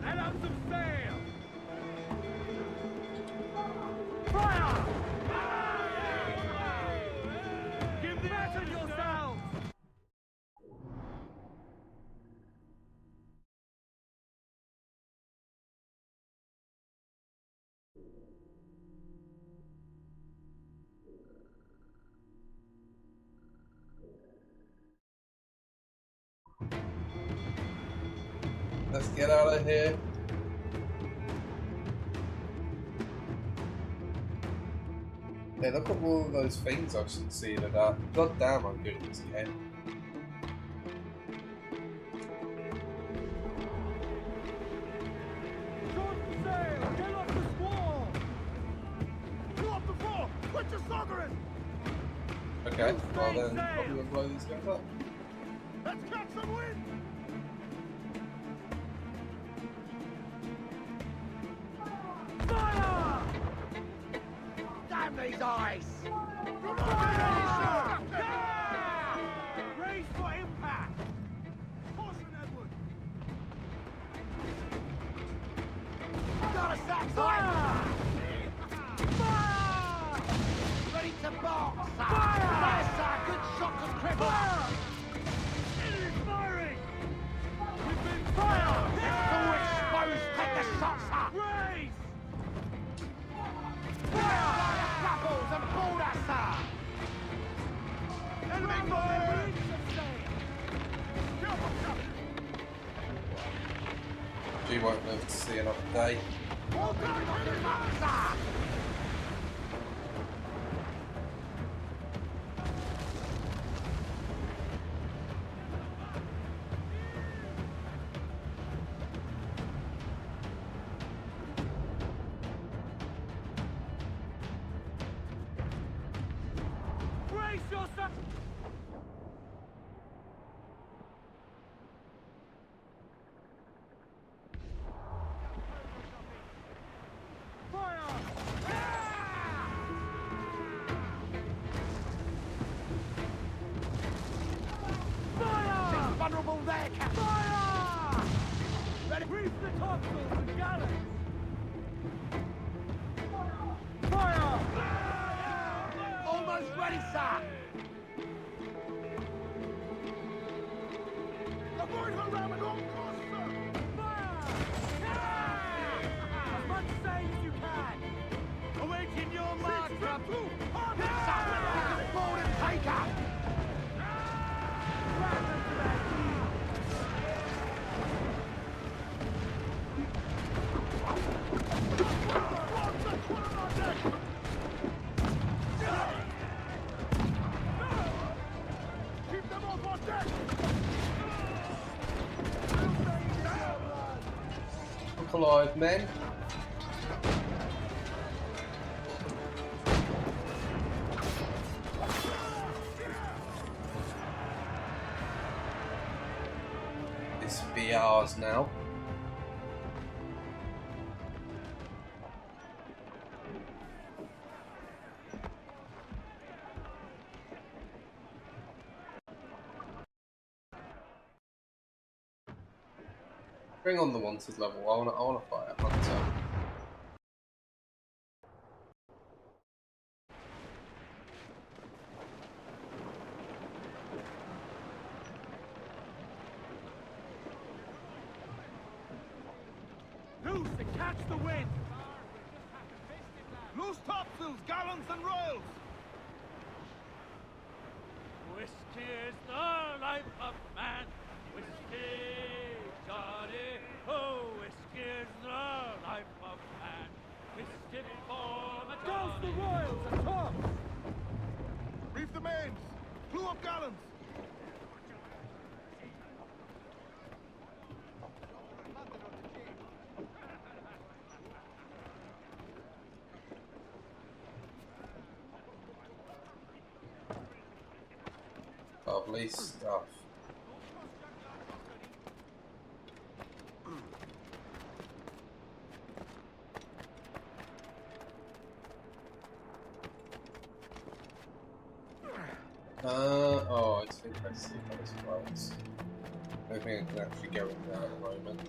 Let out some sail! Fire! Give the action yourselves! Let's get out of here. Hey, look at all of those things I've succeeded at. God damn, I'm good at this game. Short sail! Get off the squall! Pull up the fore! Put your sauger in! Okay, well then, probably gonna blow these guys up. Let's catch some wind! Fire! Damn these eyes! Race for impact! Caution, Edward! Got a sack, fire! Fire! Ready to box! Fire! Nice, good shot to cripple! Enemy's firing! We've been fire! It's all exposed! Take the shots up! Race! Fire! Grapples and board us, sir! Enemy fire! She won't live to see another day. All going on the front, sir! Brace yourself! Avoid her ram at all costs, sir! As much sail as you can! Awaiting your mark, Captain! Board and take her! Keep them off on deck! Look alive, men. This will be ours now. Bring on the wanted level. I wanna fight a hunter. Loose and catch the wind! Loose topsails, gallants and royals! Whiskey is the life of man. Whiskey, Johnny. Oh, whiskey is the life of man. Whiskey for the Douse the royals and tops! Reef the mains! Clew up gallants! Lovely stuff. Oh, I think I see those clouds. I don't think I can actually go in there at the moment.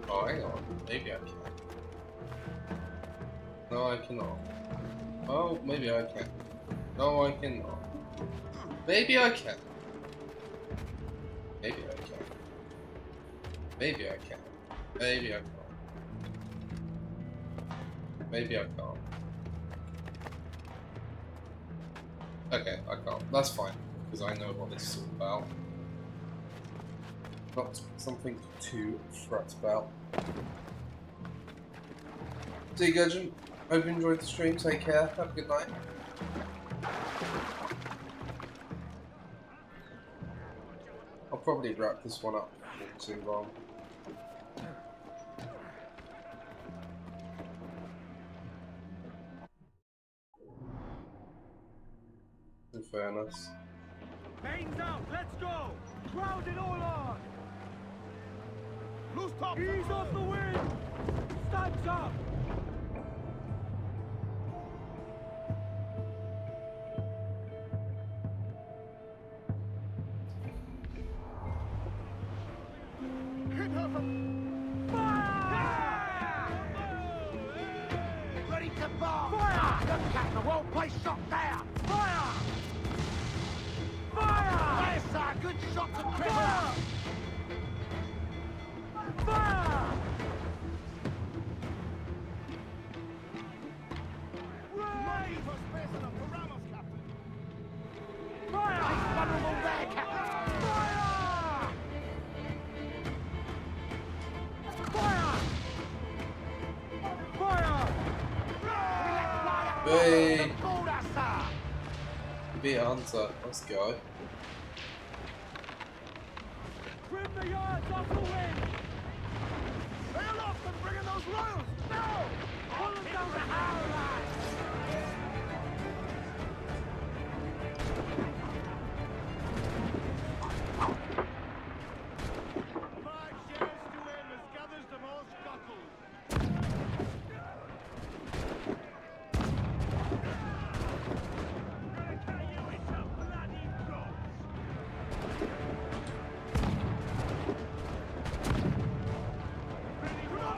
Oh, hang on. Maybe I can. No, I cannot. Oh, maybe I can. No, I cannot. Maybe I can. Maybe I can. Maybe I can. Maybe I can't. Maybe I can't. Okay, I can't. That's fine, because I know what this is all about. Not something to fret about. See you, Gudgeon. Hope you enjoyed the stream. Take care. Have a good night. I'll probably wrap this one up not too long. In fairness. Mains out, let's go! Crowd it all on! Loose top! Ease off the wind! Stands up! Hit her from... Fire! Ready to bomb! Fire! The captain, the whole place shot down! Fire! Fire! Yes, sir, good shot to cripple! Fire! Fire! Mighty for space enough for Ramos, Captain! Fire! He's vulnerable there, Captain! Fire! Fire! Fire! Hey! Border, sir! Be a hunter. Let's go. Trim the yards off the wind! Sail off and bring in those royals! Now! Pull them down the howl line! Five shares to him as gathers them all scuttled.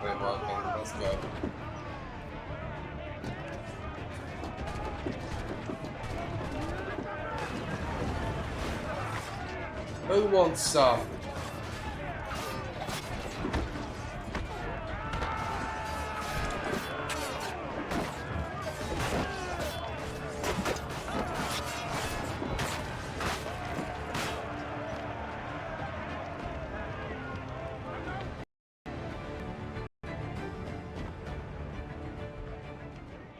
exactly working. Let's go. Who wants some?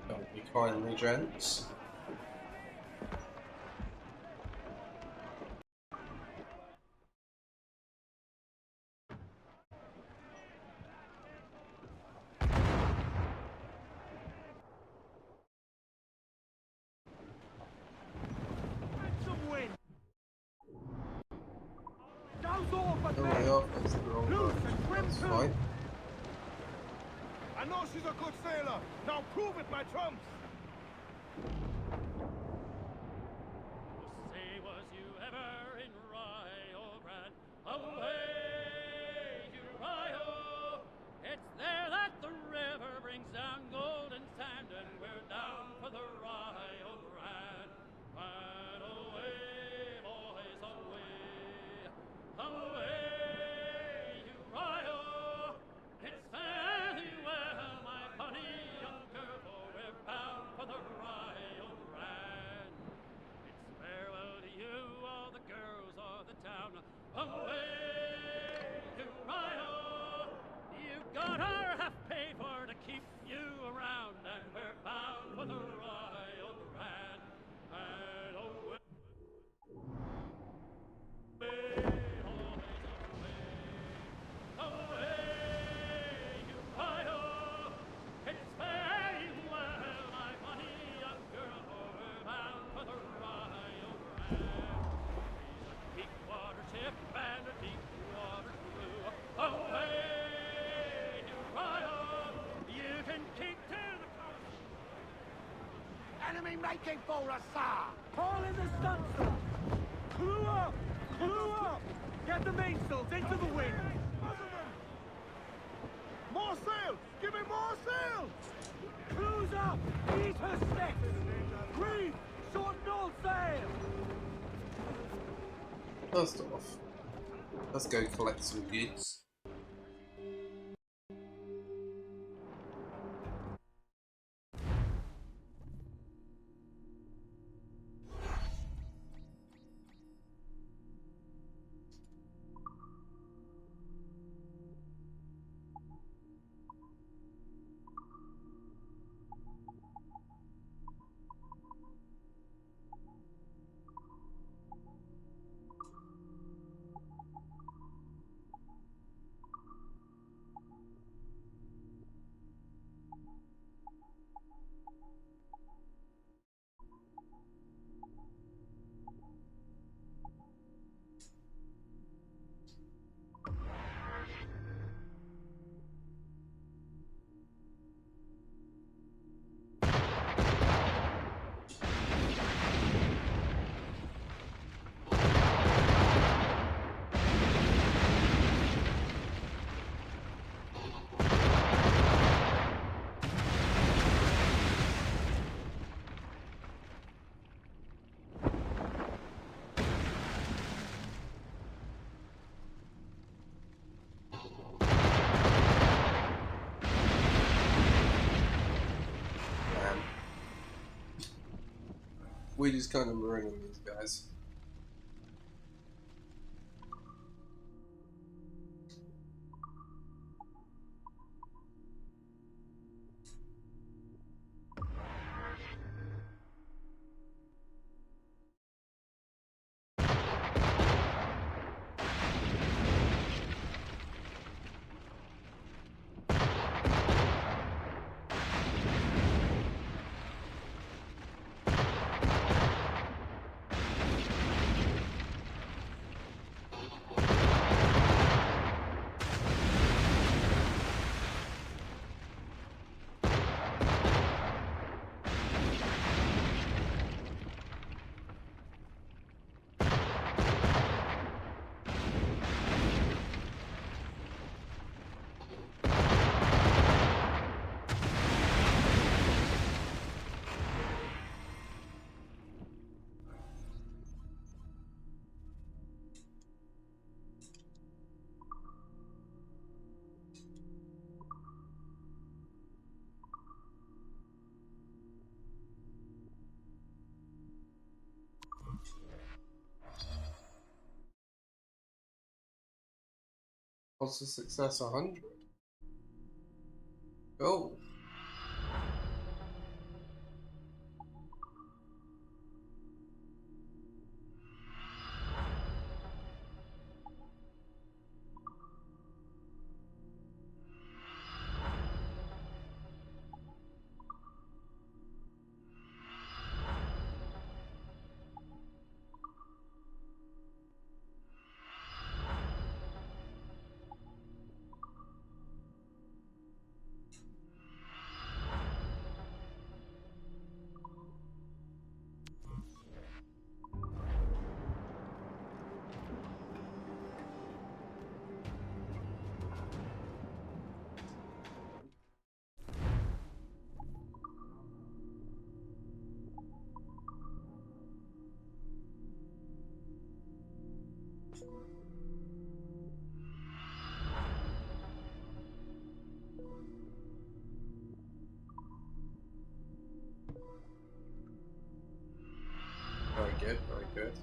Don't be kindly, gents. Fine. I know she's a good sailor. Now prove it, my trumps. Say, was you ever in Rio Grande? Away to Rio. It's there that the river brings down golden sand, and we're down for the Rio Grande. And away, boys, away, away. Away to Rio, you got our half pay for to keep you around, and we're bound for the Rio Grande, and away, away to Rio. It's very well, my funny young girl, for we're bound for the Rio Grande. Deep water ship and a deep water crew. Away to Rio, you can keep to the coast. Enemy making for us, sir! Call in the stunsail! Crew up! Crew up! Get the mainsails into the wind! More sails! Give me more sails! Crew's up! Eat her sticks! Green! Shorten all sail! First off, let's go collect some goods. We just kind of ruining these guys. Odds of success 100. Go. Very good, very good.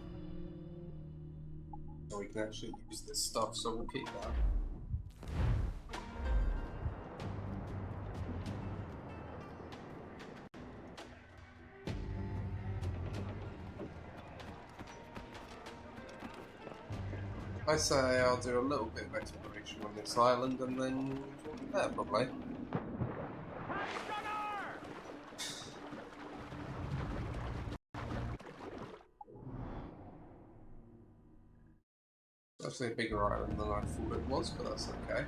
So we can actually use this stuff, so we'll keep that. I say I'll do a little bit of exploration on this island and then there probably. It's actually a bigger island than I thought it was, but that's okay.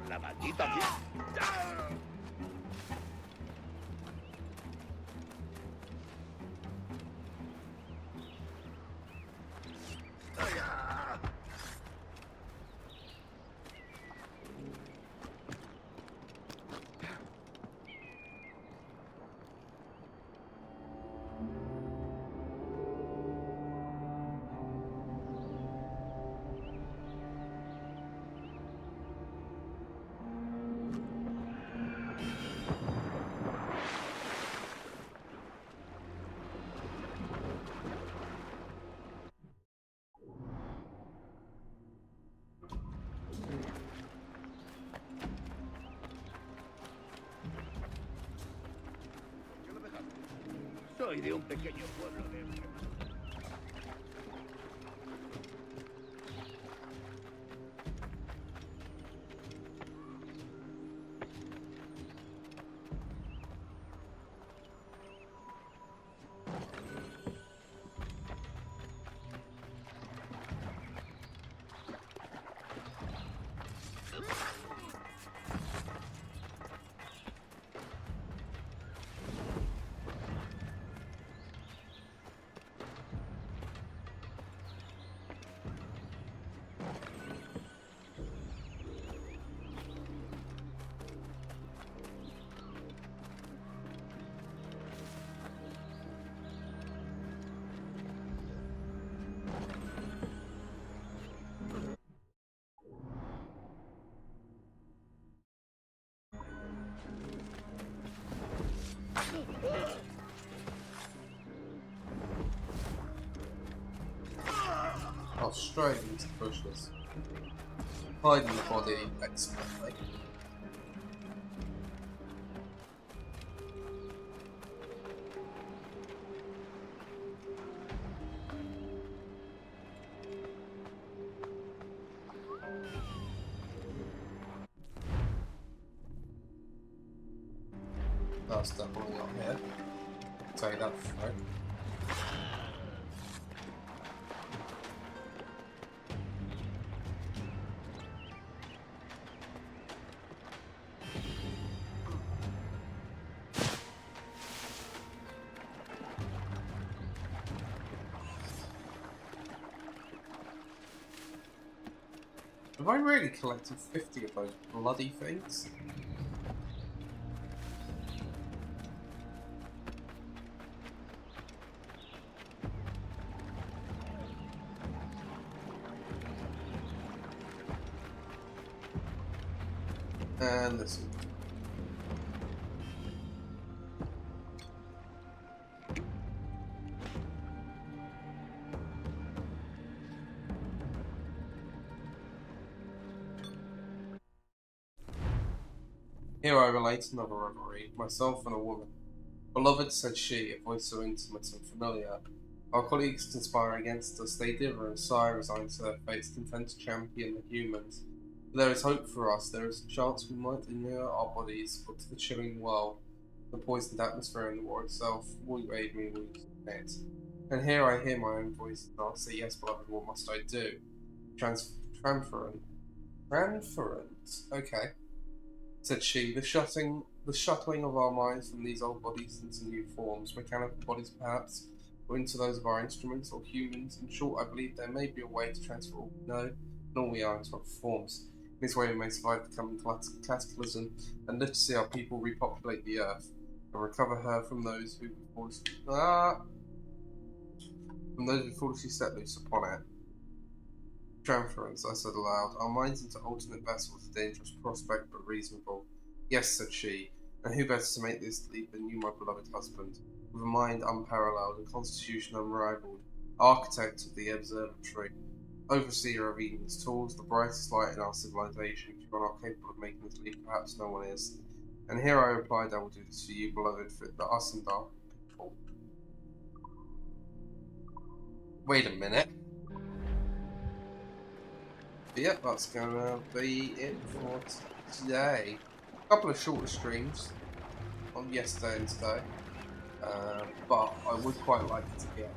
La maldita. Soy de un pequeño pueblo de... Oh, straight into the bushes. Hiding the body expertly. That's definitely not here. I'll take that for right. Have I really collected 50 of those bloody things? And this one. Here I relate another reverie, myself and a woman. Beloved, said she, a voice so intimate and familiar. Our colleagues conspire against us, they differ and sigh, resigned to their fates, content to champion the humans. But there is hope for us, there is a chance we might inure our bodies, but to the chilling world, the poisoned atmosphere and the war itself, will you aid me, will you submit? And here I hear my own voice and answer, yes, beloved, what must I do? Transferent, okay, said she, the shuttling of our minds from these old bodies into new forms, mechanical bodies perhaps, or into those of our instruments or humans. In short, I believe there may be a way to transfer all we know and all we are into other forms. In this way we may survive the coming cataclysm and live to see our people repopulate the earth and recover her from those who foolishly set loose upon it. Transference, I said aloud, our minds into alternate vessels, a dangerous prospect but reasonable. Yes, said she, and who better to make this leap than you, my beloved husband, with a mind unparalleled, a constitution unrivaled, architect of the observatory, overseer of Eden's tools, the brightest light in our civilization. If you are not capable of making this leap, perhaps no one is. And here I replied, I will do this for you, beloved, for us and our people. Wait a minute. But yep, that's gonna be it for today. A couple of shorter streams on yesterday and today, but I would quite like to get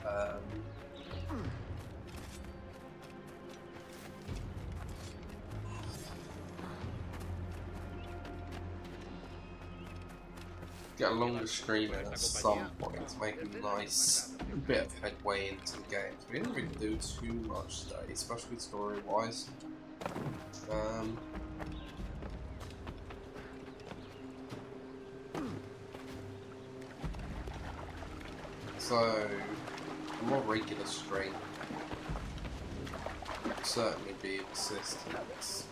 a longer stream in at some point to make a nice bit of headway into the game. We didn't really do too much today, especially story-wise. So, a more regular stream would certainly be of assistance.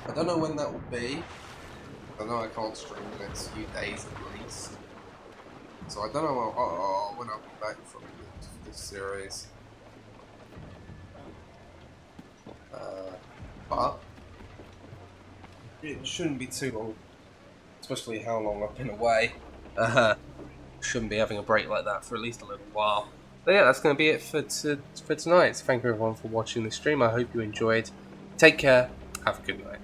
I don't know when that will be. I know I can't stream the next few days at least. So I don't know when I'll be back from this series. But it shouldn't be too long, especially how long I've been away. Shouldn't be having a break like that for at least a little while. But yeah, that's going to be it for tonight. So thank you everyone for watching the stream. I hope you enjoyed. Take care. Have a good night.